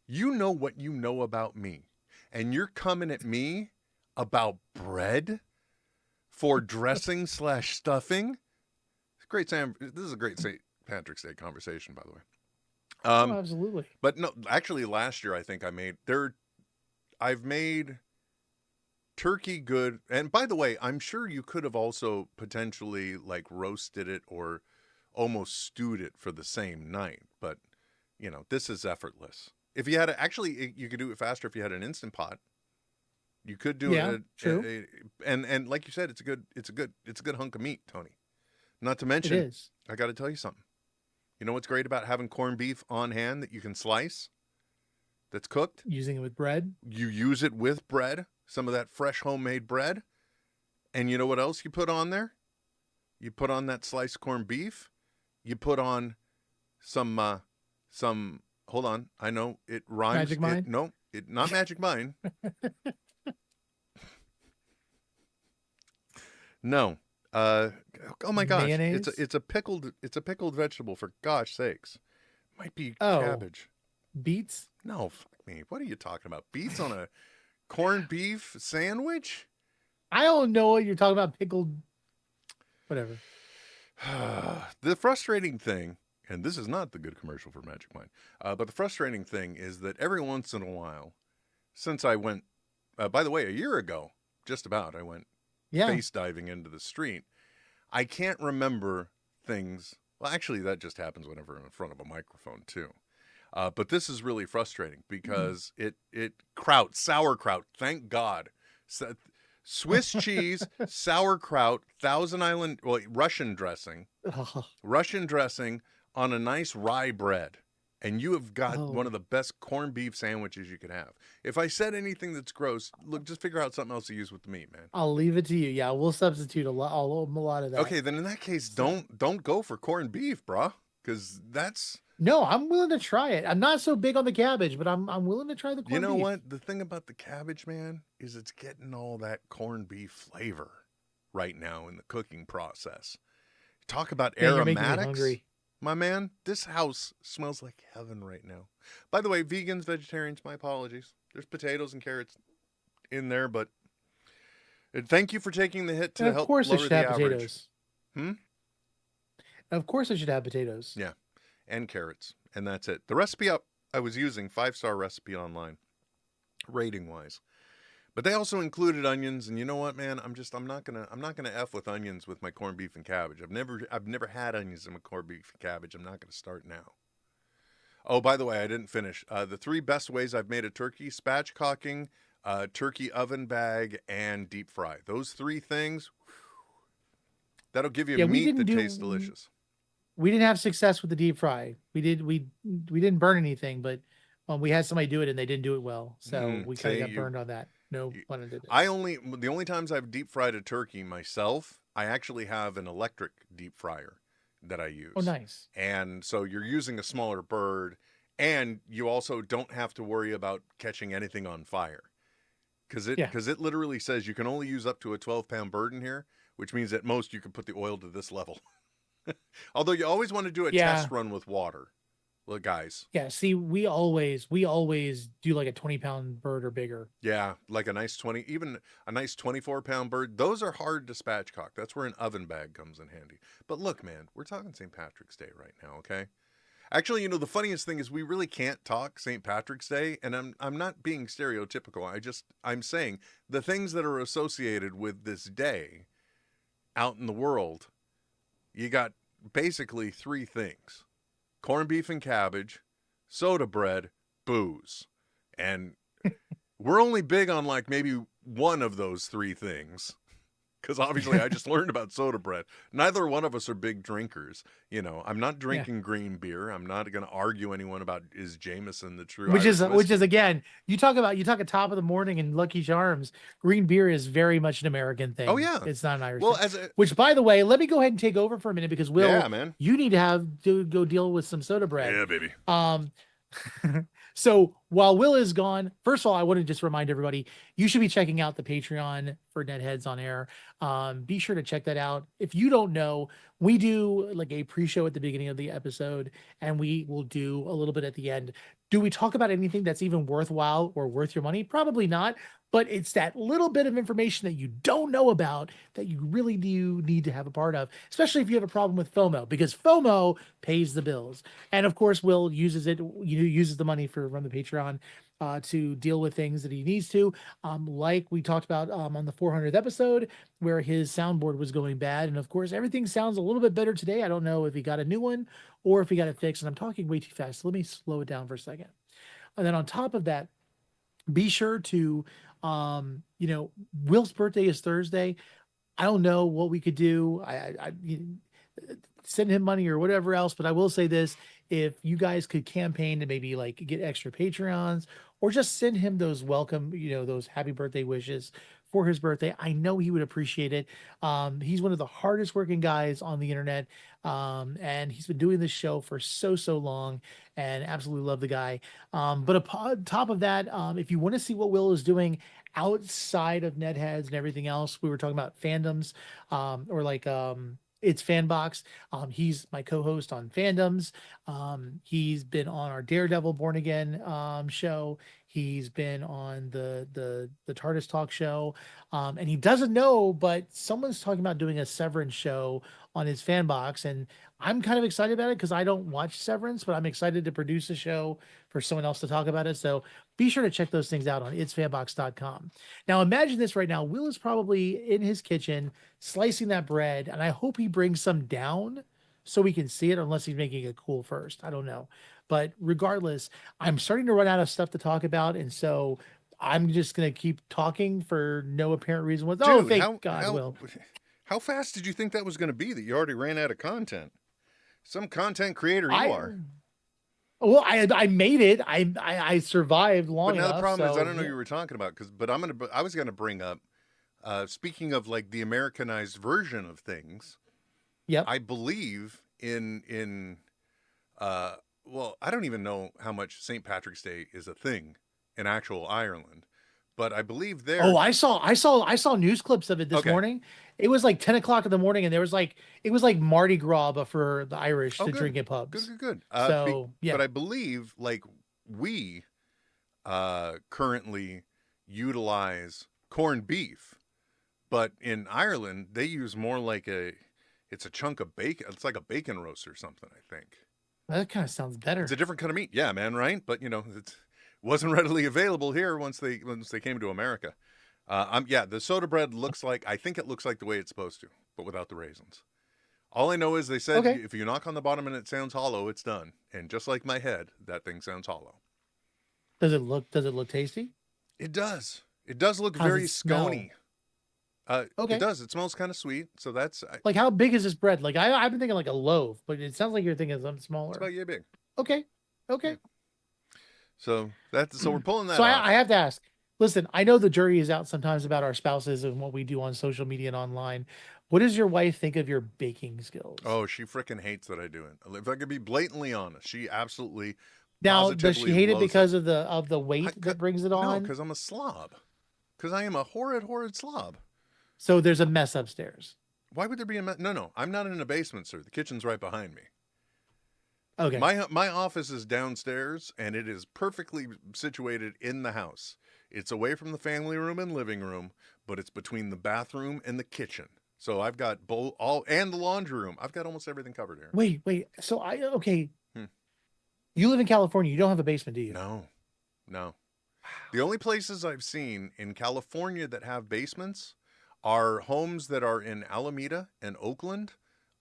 You know what you know about me, and you're coming at me about bread for dressing / stuffing. It's great, Sam. This is a great St. Patrick's Day conversation, by the way. Absolutely. But no, actually, last year I think I've made turkey good. And by the way, I'm sure you could have also potentially like roasted it or almost stewed it for the same night. But you know, this is effortless. If you had you could do it faster if you had an Instant Pot. You could do it. True. And like you said, it's a good hunk of meat, Tony. Not to mention, it is. I got to tell you something. You know what's great about having corned beef on hand that you can slice? That's cooked. Using it with bread. You use it with bread, some of that fresh homemade bread. And you know what else you put on there? You put on that sliced corned beef. You put on some, hold on. I know it rhymes. Magic Mine? Not Magic Mine. No. Oh my gosh. Mayonnaise? It's a pickled vegetable, for gosh sakes. Might be cabbage. Beets? No, fuck me. What are you talking about? Beets on a corned beef sandwich? I don't know what you're talking about. Pickled whatever. The frustrating thing, and this is not the good commercial for Magic Mine, but the frustrating thing is that every once in a while, since I went, by the way, a year ago, just about, I went face diving into the street. I can't remember things. Well, actually, that just happens whenever I'm in front of a microphone too. But this is really frustrating because sauerkraut. Thank God, Swiss cheese, sauerkraut, Russian dressing on a nice rye bread. And you have got one of the best corned beef sandwiches you could have. If I said anything that's gross, look, just figure out something else to use with the meat, man. I'll leave it to you. Yeah, we'll substitute a lot of that. Okay, then in that case, don't go for corned beef, brah, because that's... No, I'm willing to try it. I'm not so big on the cabbage, but I'm willing to try the corned beef. You know what? The thing about the cabbage, man, is it's getting all that corned beef flavor right now in the cooking process. Talk about aromatics. You're making me hungry. My man, this house smells like heaven right now. By the way, vegans, vegetarians, my apologies. There's potatoes and carrots in there, but thank you for taking the hit to help lower the average. Of course I should have potatoes. Of course I should have potatoes. Yeah, and carrots, and that's it. The recipe I was using, 5-star recipe online, rating-wise. But they also included onions, and you know what, man? I'm not gonna F with onions with my corned beef and cabbage. I've never had onions in my corned beef and cabbage. I'm not gonna start now. Oh, by the way, I didn't finish. The 3 best ways I've made a turkey: spatchcocking, turkey oven bag, and deep fry. Those 3 things, that'll give you meat that tastes delicious. We didn't have success with the deep fry. We didn't burn anything, but we had somebody do it and they didn't do it well, so we kind of got burned on that. No pun intended. The only times I've deep fried a turkey myself, I actually have an electric deep fryer that I use. Oh, nice. And so you're using a smaller bird, and you also don't have to worry about catching anything on fire. Because it literally says you can only use up to a 12-pound bird in here, which means at most you can put the oil to this level. Although you always want to do a test run with water. Look, guys. Yeah, see, we always do like a 20-pound bird or bigger. Yeah, like a nice 20, even a nice 24-pound bird. Those are hard to spatchcock. That's where an oven bag comes in handy. But look, man, we're talking St. Patrick's Day right now, okay? Actually, the funniest thing is we really can't talk St. Patrick's Day, and I'm not being stereotypical. I'm saying the things that are associated with this day out in the world, you got basically 3 things. Corned beef and cabbage, soda bread, booze. And we're only big on like maybe one of those 3 things. Because obviously I just learned about soda bread. Neither one of us are big drinkers. I'm not drinking green beer. I'm not going to argue anyone about is Jameson the true which Irish is whiskey. again, you talk at top of the morning and Lucky Charms. Green beer is very much an American thing. Oh, yeah. It's not an Irish Well, thing. Which, by the way, let me go ahead and take over for a minute because Will, yeah, man. you need to go deal with some soda bread. Yeah, baby. So while Will is gone, first of all, I want to just remind everybody, you should be checking out the Patreon for NetHeads on Air. Be sure to check that out. If you don't know, we do like a pre-show at the beginning of the episode, and we will do a little bit at the end. Do we talk about anything that's even worthwhile or worth your money? Probably not. But it's that little bit of information that you don't know about that you really do need to have a part of, especially if you have a problem with FOMO, because FOMO pays the bills. And of course, Will uses the money from the Patreon to deal with things that he needs to. Like we talked about on the 400th episode, where his soundboard was going bad. And of course, everything sounds a little bit better today. I don't know if he got a new one or if he got it fixed. And I'm talking way too fast. So let me slow it down for a second. And then on top of that, be sure to, Will's birthday is Thursday. I don't know what we could do. I send him money or whatever else, but I will say this: if you guys could campaign to maybe like get extra Patreons or just send him those those happy birthday wishes for his birthday, I know he would appreciate it. He's one of the hardest working guys on the internet. And he's been doing this show for so long, and absolutely love the guy. But upon top of that, if you want to see what Will is doing outside of NetHeads and everything else, we were talking about fandoms, or like, it's Fanbox. He's my co-host on Fandoms. He's been on our Daredevil Born Again show. He's been on the TARDIS Talk show. And he doesn't know, but someone's talking about doing a Severance show on his Fanbox. And I'm kind of excited about it because I don't watch Severance, but I'm excited to produce a show for someone else to talk about it. So be sure to check those things out on itsfanbox.com. Now imagine this right now. Will is probably in his kitchen slicing that bread, and I hope he brings some down so we can see it, unless he's making it cool first. I don't know. But regardless, I'm starting to run out of stuff to talk about, and so I'm just going to keep talking for no apparent reason. Thank God, Will. How fast did you think that was going to be that you already ran out of content? Some content creator you are. Well, I made it. I survived long enough. But now the problem is I don't know what you were talking about, I was going to bring up, speaking of like the Americanized version of things. Yep. I believe in well, I don't even know how much St. Patrick's Day is a thing in actual Ireland, but I believe there. Oh, I saw news clips of it this morning. It was like 10 o'clock in the morning, and it was like Mardi Gras, but for the Irish to drink in pubs. Good. Yeah. But I believe like we currently utilize corned beef, but in Ireland they use more like it's a chunk of bacon. It's like a bacon roast or something, I think. That kind of sounds better. It's a different kind of meat. Yeah, man, right? But it wasn't readily available here once they came to America. The soda bread I think it looks like the way it's supposed to, but without the raisins. All I know is they said if you knock on the bottom and it sounds hollow, it's done. And just like my head, that thing sounds hollow. Does it look tasty? It does. It does look very scony. It does. It smells kind of sweet. So that's like, how big is this bread? Like I've been thinking like a loaf, but it sounds like you're thinking something smaller. It's about yay big. Okay. Yeah. So we're pulling that. So off. I have to ask. Listen, I know the jury is out sometimes about our spouses and what we do on social media and online, What does your wife think of your baking skills? Oh, she freaking hates that I do it. If I could be blatantly honest, she absolutely, Now, does she positively hate it loves because of the weight I- that brings it No, on? because I'm a slob. Because I am a horrid slob. So there's a mess upstairs. Why would there be a No, I'm not in a basement, sir. The kitchen's right behind me. Okay. My office is downstairs, and it is perfectly situated in the house. It's away from the family room and living room, but it's between the bathroom and the kitchen. So I've got and the laundry room. I've got almost everything covered here. Wait. So okay. You live in California. You don't have a basement, do you? No. The only places I've seen in California that have basements are homes that are in Alameda and Oakland.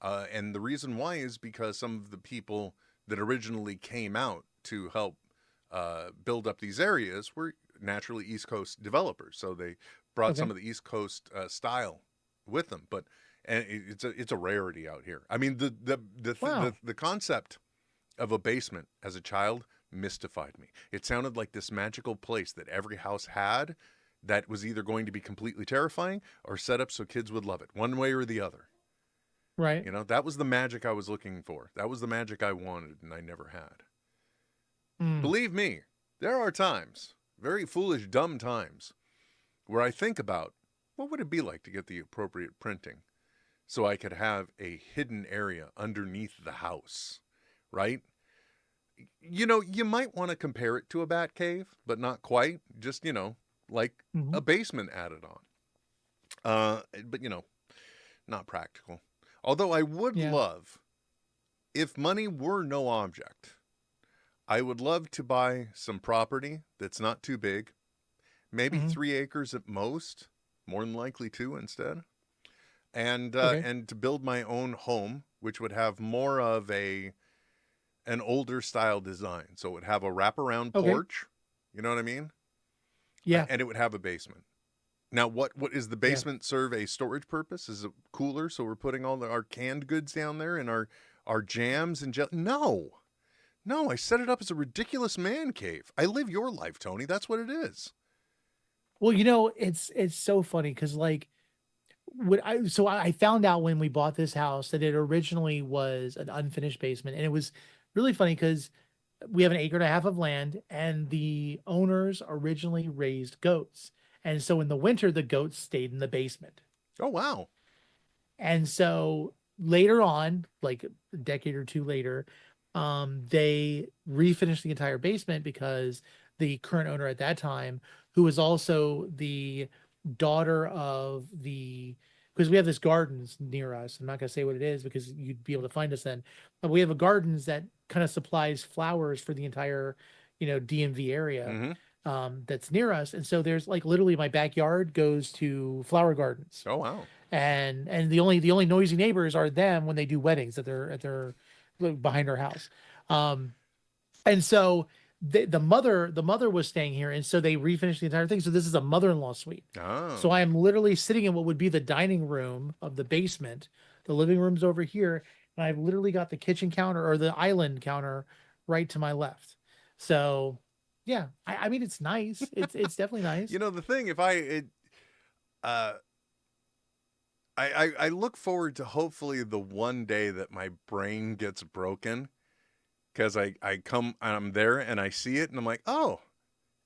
And the reason why is because some of the people that originally came out to help build up these areas were naturally East Coast developers. So they brought some of the East Coast style with them. And it's a rarity out here. I mean, the concept of a basement as a child mystified me. It sounded like this magical place that every house had that was either going to be completely terrifying or set up so kids would love it, one way or the other. Right. You know, that was the magic I was looking for. That was the magic I wanted and I never had. Believe me, there are times, very foolish, dumb times, where I think about what would it be like to get the appropriate printing so I could have a hidden area underneath the house, right? You know, you might want to compare it to a bat cave, but not quite. Just, you know, like a basement added on. But, you know, not practical. Although I would love, if money were no object, I would love to buy some property that's not too big, maybe 3 acres at most, more than likely 2 instead, and to build my own home, which would have more of an older style design. So it would have a wraparound porch, you know what I mean? Yeah. And it would have a basement. Now, what is the basement serve a storage purpose? Is it cooler? So we're putting all our canned goods down there and our jams and No, I set it up as a ridiculous man cave. I live your life, Tony. That's what it is. Well, you know, it's so funny because like I found out when we bought this house that it originally was an unfinished basement, and it was really funny because we have 1.5 acres of land, and the owners originally raised goats. And so in the winter, the goats stayed in the basement. Oh, wow. And so later on, like a decade or two later, they refinished the entire basement because the current owner at that time, who was also the daughter of because we have this gardens near us. I'm not going to say what it is because you'd be able to find us then. But we have a gardens that kind of supplies flowers for the entire, DMV area. That's near us, and so there's like literally my backyard goes to flower gardens. Oh, wow. And the only noisy neighbors are them when they do weddings at their behind our house. And so the mother was staying here, and so they refinished the entire thing. So this is a mother-in-law suite. Oh. So I am literally sitting in what would be the dining room of the basement. The living room's over here, and I've literally got the kitchen counter or the island counter right to my left. So yeah, I mean, it's nice. It's definitely nice. You know, the thing, I look forward to hopefully the one day that my brain gets broken, because I'm there and I see it and I'm like, oh,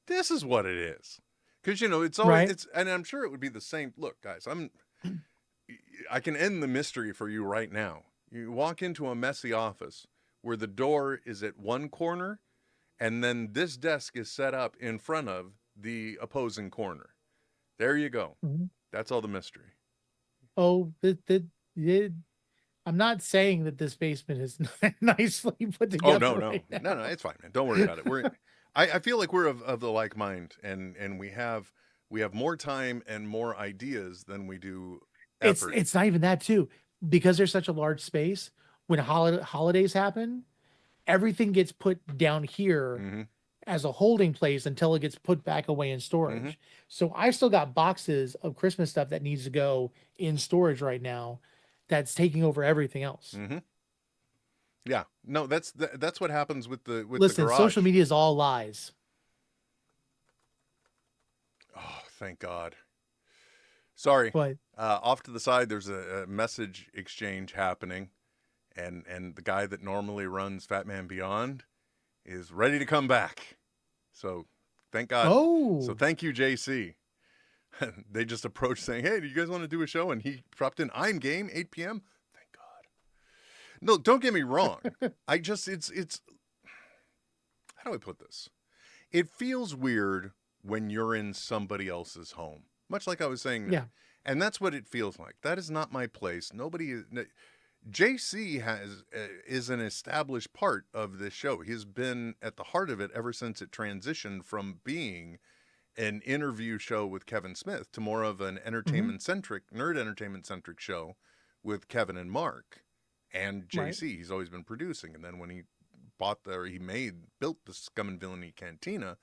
this is what it is. Because, it's always, and I'm sure it would be the same. Look, guys, I can end the mystery for you right now. You walk into a messy office where the door is at one corner, and then this desk is set up in front of the opposing corner. There you go. Mm-hmm. That's all the mystery. Oh, I'm not saying that this basement is nicely put together. Oh, no. No, it's fine, man. Don't worry about it. I feel like we're of the like mind, and we have more time and more ideas than we do effort. It's not even that too, because there's such a large space. When holidays happen, everything gets put down here as a holding place until it gets put back away in storage. So I still got boxes of Christmas stuff that needs to go in storage right now. That's taking over everything else. Yeah, no, that's what happens with the Listen, garage. social media is all lies. Oh, thank God. Sorry. What? Off to the side, there's a message exchange happening, and the guy that normally runs Fat Man Beyond is ready to come back. So thank God. Oh. So thank you, JC. They just approached saying, hey, do you guys want to do a show? And he dropped in, I'm game, 8 p.m. Thank God. No, don't get me wrong. It's how do I put this? It feels weird when you're in somebody else's home, much like I was saying. Yeah. And that's what it feels like. That is not my place. JC is an established part of this show. He's been at the heart of it ever since it transitioned from being an interview show with Kevin Smith to more of an entertainment-centric, nerd entertainment-centric show with Kevin and Mark and JC. Right. He's always been producing. And then when he built the Scum and Villainy Cantina,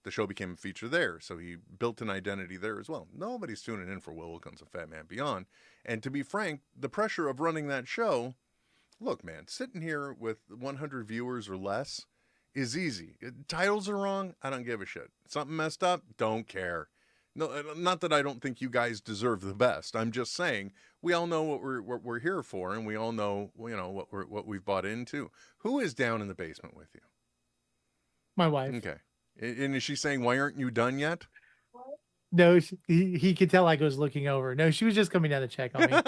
the show became a feature there. So he built an identity there as well. Nobody's tuning in for Will Wilkins and Fat Man Beyond. And to be frank, the pressure of running that show, look, man, sitting here with 100 viewers or less is easy. Titles are wrong. I don't give a shit. Something messed up. Don't care. No, not that I don't think you guys deserve the best. I'm just saying we all know what we're here for, and we all know what we've bought into. Who is down in the basement with you? My wife. Okay. And is she saying, why aren't you done yet? No, he could tell I was looking over. No, she was just coming down to check on me.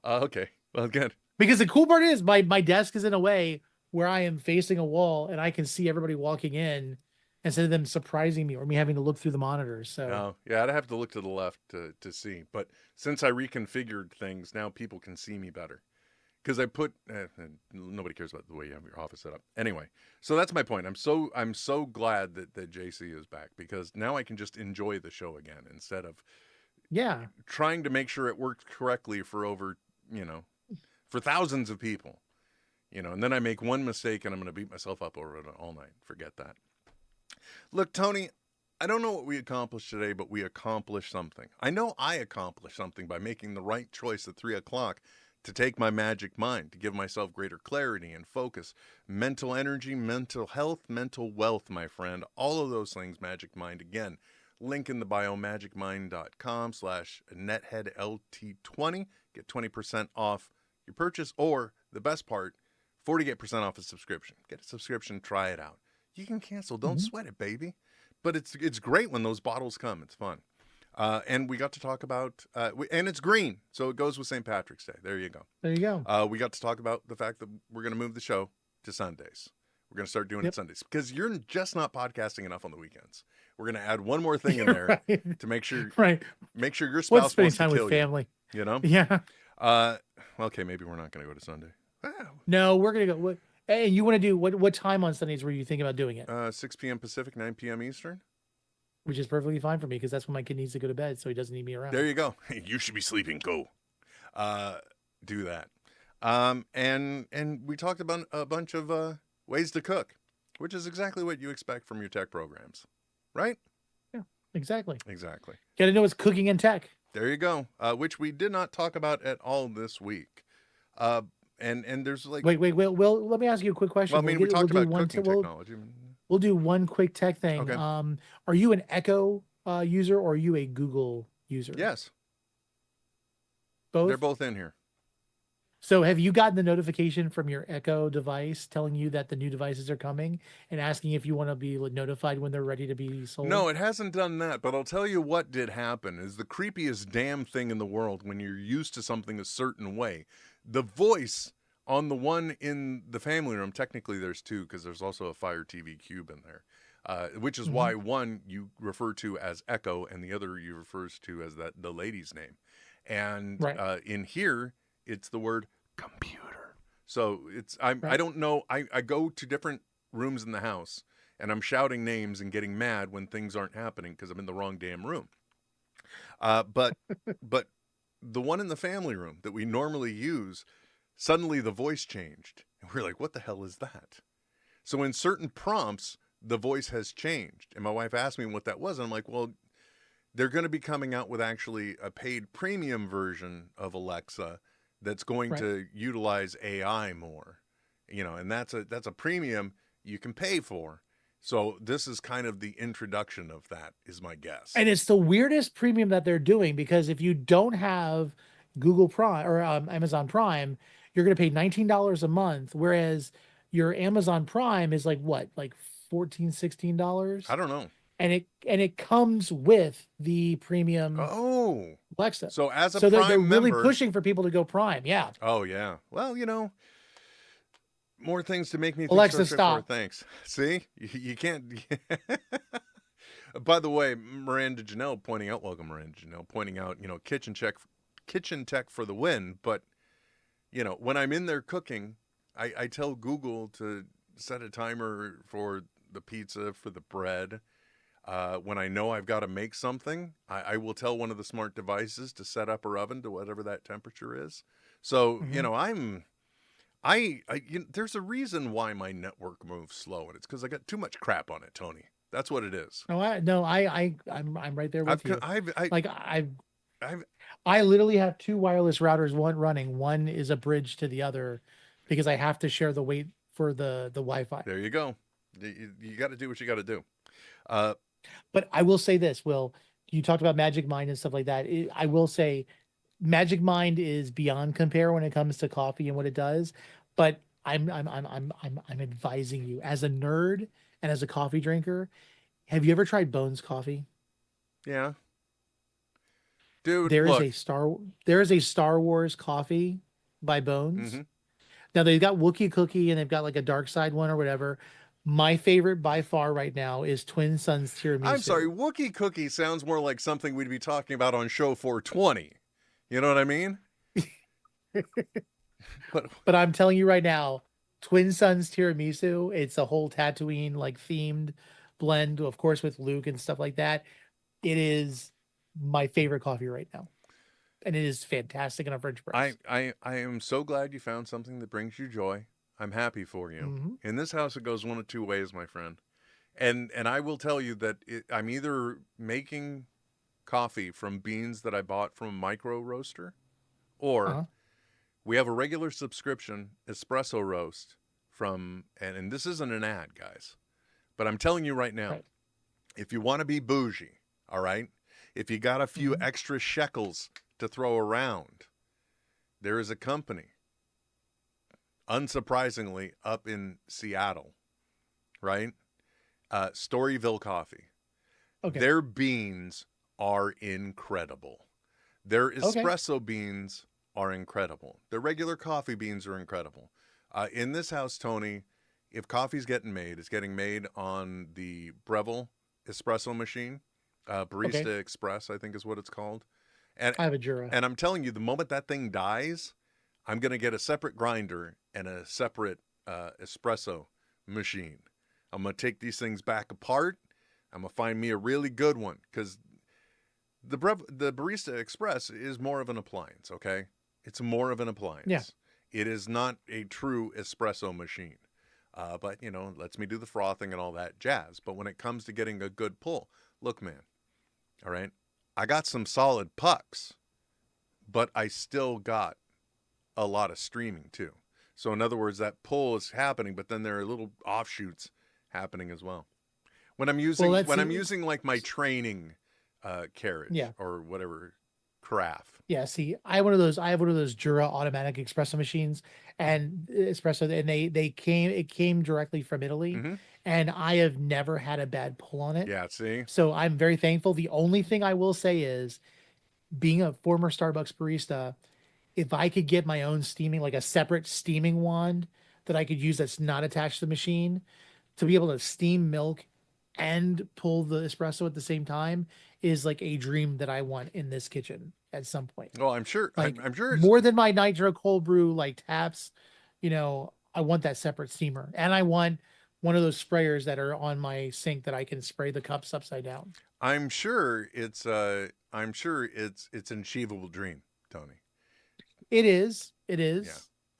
Okay. Well, good. Because the cool part is my desk is in a way where I am facing a wall and I can see everybody walking in instead of them surprising me or me having to look through the monitors. So yeah, I'd have to look to the left to see. But since I reconfigured things, now people can see me better. Because I put nobody cares about the way you have your office set up. Anyway, so that's my point. I'm so glad that JC is back, because now I can just enjoy the show again instead of trying to make sure it works correctly for for thousands of people. And then I make one mistake and I'm going to beat myself up over it all night. Forget that. Look, Tony, I don't know what we accomplished today, but we accomplished something. I know I accomplished something by making the right choice at 3:00 to take my magic mind, to give myself greater clarity and focus, mental energy, mental health, mental wealth, my friend, all of those things, magic mind. Again, link in the bio, magicmind.com/netheadlt20. Get 20% off your purchase, or the best part, 48% off a subscription. Get a subscription, try it out. You can cancel, don't sweat it, baby. But it's great when those bottles come. It's fun. And we got to talk about, and it's green, so it goes with St. Patrick's Day. There you go. There you go. We got to talk about the fact that we're going to move the show to Sundays. We're going to start doing it Sundays, because you're just not podcasting enough on the weekends. We're going to add one more thing in there to make sure your spouse wants to kill with family. You. Yeah. Okay, maybe we're not going to go to Sunday. No, we're going to go. Hey, you want to do what time on Sundays were you thinking about doing it? 6 p.m. Pacific, 9 p.m. Eastern. Which is perfectly fine for me, because that's when my kid needs to go to bed, so he doesn't need me around. There you go. You should be sleeping. Go. Do that. And we talked about a bunch of ways to cook, which is exactly what you expect from your tech programs, right? Yeah, exactly. Exactly. Got to know it's cooking and tech. There you go. Which we did not talk about at all this week. And there's like... Wait. Will, let me ask you a quick question. Well, I mean, we talked about cooking technology. We'll do one quick tech thing. Okay. Are you an Echo user, or are you a Google user? Yes. Both? They're both in here. So have you gotten the notification from your Echo device telling you that the new devices are coming and asking if you want to be notified when they're ready to be sold? No, it hasn't done that. But I'll tell you what did happen is the creepiest damn thing in the world when you're used to something a certain way. The voice on the one in the family room, technically there's two, because there's also a Fire TV Cube in there, which is why one you refer to as Echo and the other you refers to as the lady's name. And in here, it's the word computer. So I don't know. I go to different rooms in the house and I'm shouting names and getting mad when things aren't happening because I'm in the wrong damn room. But the one in the family room that we normally use, suddenly the voice changed. And we're like, what the hell is that? So in certain prompts, the voice has changed. And my wife asked me what that was. And I'm like, well, they're going to be coming out with actually a paid premium version of Alexa that's going to utilize AI more, and that's a premium you can pay for. So this is kind of the introduction of that, is my guess. And it's the weirdest premium that they're doing, because if you don't have Google Prime or Amazon Prime, you're going to pay $19 a month, whereas your Amazon Prime is like what, like $14, $16? I don't know. And it comes with the premium Alexa. So as a so Prime they're really member, pushing for people to go Prime. Yeah. Oh yeah. Well, more things to make me think Alexa, so stop. For. Thanks. See, you can't. By the way, Miranda Janelle pointing out, welcome Miranda Janelle pointing out, kitchen tech for the win. But when I'm in there cooking, I tell Google to set a timer for the pizza, for the bread. When I know I've got to make something, I will tell one of the smart devices to set up her oven to whatever that temperature is. So, there's a reason why my network moves slow, and it's because I got too much crap on it, Tony. That's what it is. I'm right there with you. I literally have two wireless routers, one running, one is a bridge to the other, because I have to share the weight for the Wi-Fi. There you go. You got to do what you got to do. But I will say this, Will, you talked about Magic Mind and stuff like that. I will say Magic Mind is beyond compare when it comes to coffee and what it does. But I'm advising you, as a nerd and as a coffee drinker, have you ever tried Bones Coffee? Yeah. Dude, there is a Star Wars coffee by Bones. Mm-hmm. Now they've got Wookiee Cookie and they've got like a dark side one or whatever. My favorite by far right now is Twin Suns Tiramisu. I'm sorry, Wookiee Cookie sounds more like something we'd be talking about on Show 420. You know what I mean? But I'm telling you right now, Twin Suns Tiramisu, it's a whole Tatooine like themed blend, of course, with Luke and stuff like that. It is my favorite coffee right now. And it is fantastic in a French press. I am so glad you found something that brings you joy. I'm happy for you. Mm-hmm. In this house, it goes one of two ways, my friend. And I will tell you that I'm either making coffee from beans that I bought from a micro roaster, or we have a regular subscription espresso roast from, and this isn't an ad, guys, but I'm telling you right now, if you want to be bougie, all right, if you got a few extra shekels to throw around, there is a company, unsurprisingly, up in Seattle, right? Storyville Coffee. Okay. Their beans are incredible. Their espresso beans are incredible. Their regular coffee beans are incredible. In this house, Tony, if coffee's getting made, it's getting made on the Breville espresso machine. Barista Express, I think is what it's called. And I have a Jura. And I'm telling you, the moment that thing dies, I'm going to get a separate grinder and a separate espresso machine. I'm going to take these things back apart. I'm going to find me a really good one, because the Barista Express is more of an appliance, okay? It's more of an appliance. Yeah. It is not a true espresso machine. But, lets me do the frothing and all that jazz. But when it comes to getting a good pull, look, man, all right, I got some solid pucks, but I still got a lot of streaming too. So in other words, that pull is happening, but then there are little offshoots happening as well. When I'm using like my training carriage or whatever craft. Yeah, see, I have one of those Jura automatic espresso machines, and it came directly from Italy, and I have never had a bad pull on it. Yeah, see. So I'm very thankful. The only thing I will say is, being a former Starbucks barista, if I could get my own steaming, like a separate steaming wand that I could use that's not attached to the machine, to be able to steam milk and pull the espresso at the same time, is like a dream that I want in this kitchen at some point. Well, I'm sure. Like, I'm sure it's more than my nitro cold brew like taps. I want that separate steamer, and I want one of those sprayers that are on my sink that I can spray the cups upside down. I'm sure it's an achievable dream, Tony. It is. Yeah.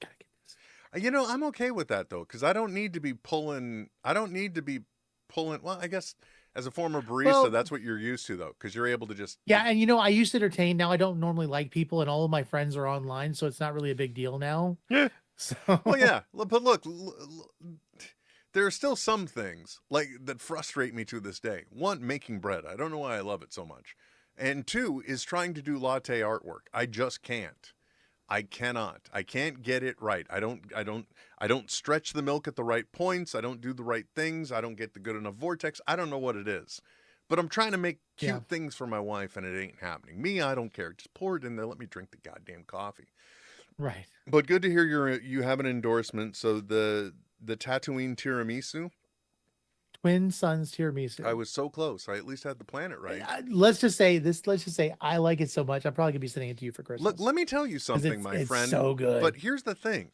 Gotta get this. I'm okay with that though, because I don't need to be pulling. Well, I guess as a former barista, that's what you're used to though, because you're able to just. Yeah, and I used to entertain. Now I don't normally like people, and all of my friends are online, so it's not really a big deal now. Yeah. So. Well, yeah, but look, there are still some things like that frustrate me to this day. One, making bread. I don't know why I love it so much. And two is trying to do latte artwork. I just can't. I cannot. I can't get it right. I don't stretch the milk at the right points. I don't do the right things. I don't get the good enough vortex. I don't know what it is. But I'm trying to make cute things for my wife, and it ain't happening. Me, I don't care. Just pour it in there. Let me drink the goddamn coffee. Right. But good to hear you have an endorsement. So the Tatooine tiramisu. Twin Sons tiramisu. I was so close. I at least had the planet right. Let's just say I like it so much. I'm probably gonna be sending it to you for Christmas. Look, let me tell you something, my friend. It's so good. But here's the thing.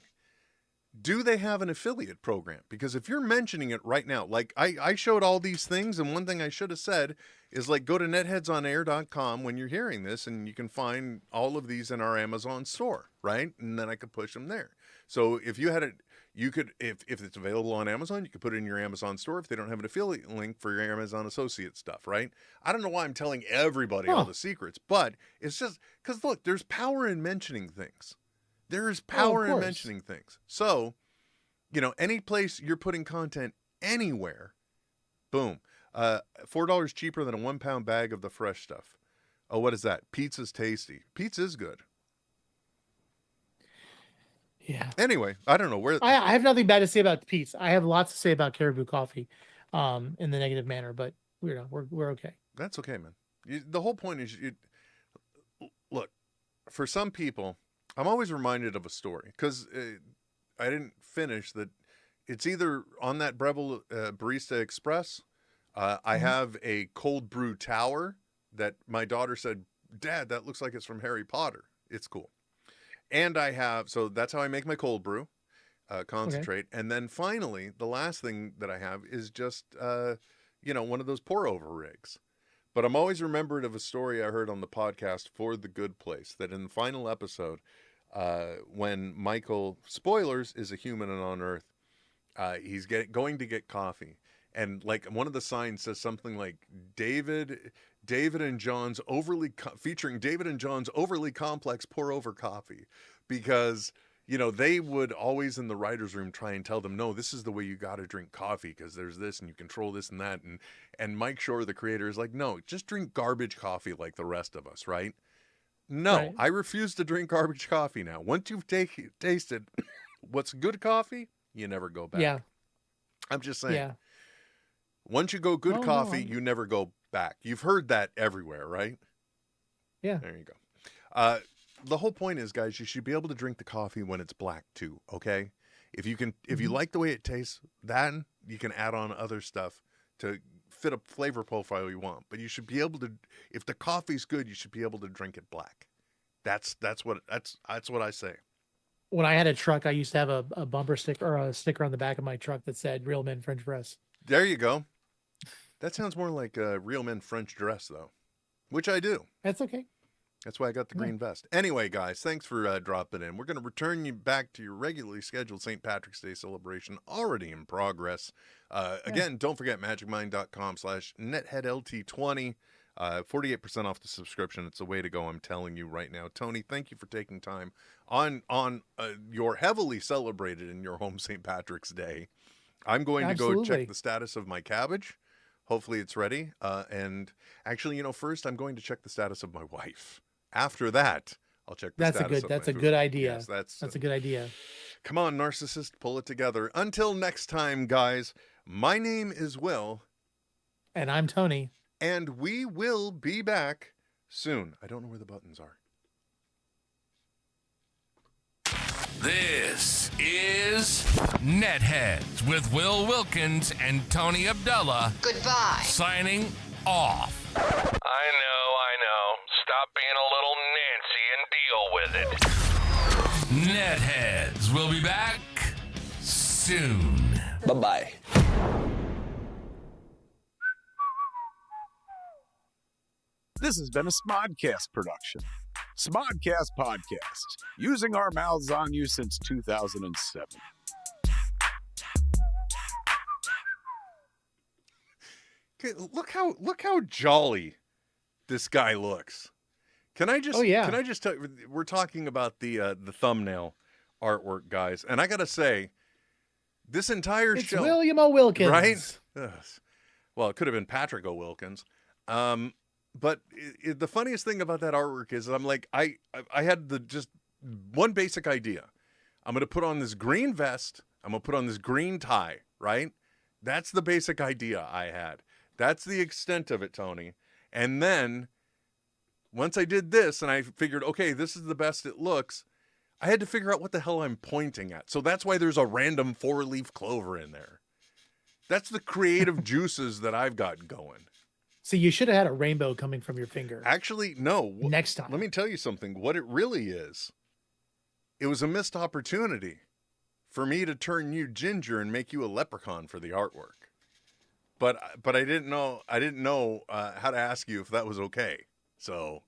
Do they have an affiliate program? Because if you're mentioning it right now, like I showed all these things, and one thing I should have said is like go to netheadsonair.com when you're hearing this, and you can find all of these in our Amazon store, right? And then I could push them there. So if you had it, you could, if it's available on Amazon, you could put it in your Amazon store if they don't have an affiliate link for your Amazon associate stuff, right? I don't know why I'm telling everybody all the secrets, but it's just because look, there's power in mentioning things. There is power in mentioning things. So, any place you're putting content anywhere, boom. $4 cheaper than a 1 pound bag of the fresh stuff. Oh, what is that? Pizza's tasty. Pizza's good. Yeah. Anyway, I don't know where. I have nothing bad to say about pizza. I have lots to say about Caribou Coffee, in the negative manner, but we're okay. That's okay, man. The whole point is, look, for some people, I'm always reminded of a story because I didn't finish that. It's either on that Breville Barista Express. I have a cold brew tower that my daughter said, "Dad, that looks like it's from Harry Potter." It's cool. And I have, so that's how I make my cold brew, concentrate. Okay. And then finally, the last thing that I have is just, one of those pour over rigs. But I'm always remembered of a story I heard on the podcast For the Good Place, that in the final episode, when Michael, spoilers, is a human and on Earth, he's going to get coffee. And like one of the signs says something like David and John's featuring David and John's overly complex pour over coffee, because they would always in the writer's room try and tell them, no, this is the way you got to drink coffee because there's this and you control this and that. And Mike Shore, the creator, is like, no, just drink garbage coffee like the rest of us, right? No, right. I refuse to drink garbage coffee now. Once you've tasted what's good coffee, you never go back. Yeah. I'm just saying. Yeah. Once you go good coffee, you never go back. You've heard that everywhere, right? Yeah. There you go. The whole point is, guys, you should be able to drink the coffee when it's black too, okay? If you like the way it tastes, then you can add on other stuff to fit a flavor profile you want. But you should be able to, if the coffee's good, you should be able to drink it black. That's what I say. When I had a truck, I used to have a bumper sticker or a sticker on the back of my truck that said "Real Men French Press." There you go. That sounds more like Real Men French Dress, though, which I do. That's okay. That's why I got the green vest. Anyway, guys, thanks for dropping in. We're going to return you back to your regularly scheduled St. Patrick's Day celebration, already in progress. Again, don't forget magicmind.com/netheadlt20. 48% off the subscription. It's the way to go, I'm telling you right now. Tony, thank you for taking time on your heavily celebrated in your home St. Patrick's Day. I'm going to go check the status of my cabbage. Hopefully it's ready. And actually, first I'm going to check the status of my wife. After that, I'll check the status of my food. A good idea. Yes, that's a good idea. Come on, narcissist, pull it together. Until next time, guys, my name is Will. And I'm Tony. And we will be back soon. I don't know where the buttons are. This is NetHeads with Will Wilkins and Tony Abdullah. Goodbye. Signing off. I know. Stop being a little Nancy and deal with it. NetHeads will be back soon. Bye-bye. This has been a Smodcast production. Smodcast Podcast, using our mouths on you since 2007. Okay, look how jolly this guy looks. Can I just tell you, we're talking about the thumbnail artwork, guys, and I gotta say, This entire It's show, William O. Wilkins. right? Ugh. Well, it could have been Patrick O. Wilkins. But the funniest thing about that artwork is I'm like, I had just one basic idea. I'm going to put on this green vest. I'm going to put on this green tie, right? That's the basic idea I had. That's the extent of it, Tony. And then once I did this and I figured, okay, this is the best it looks, I had to figure out what the hell I'm pointing at. So that's why there's a random 4-leaf clover in there. That's the creative juices that I've got going. So you should have had a rainbow coming from your finger. Actually, no. Next time. Let me tell you something. What it really is, it was a missed opportunity for me to turn you ginger and make you a leprechaun for the artwork. But I didn't know how to ask you if that was okay. So,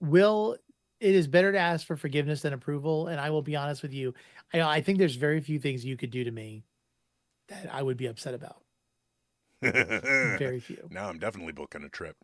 Will, it is better to ask for forgiveness than approval, and I will be honest with you. I think there's very few things you could do to me that I would be upset about. Very few. Now I'm definitely booking a trip.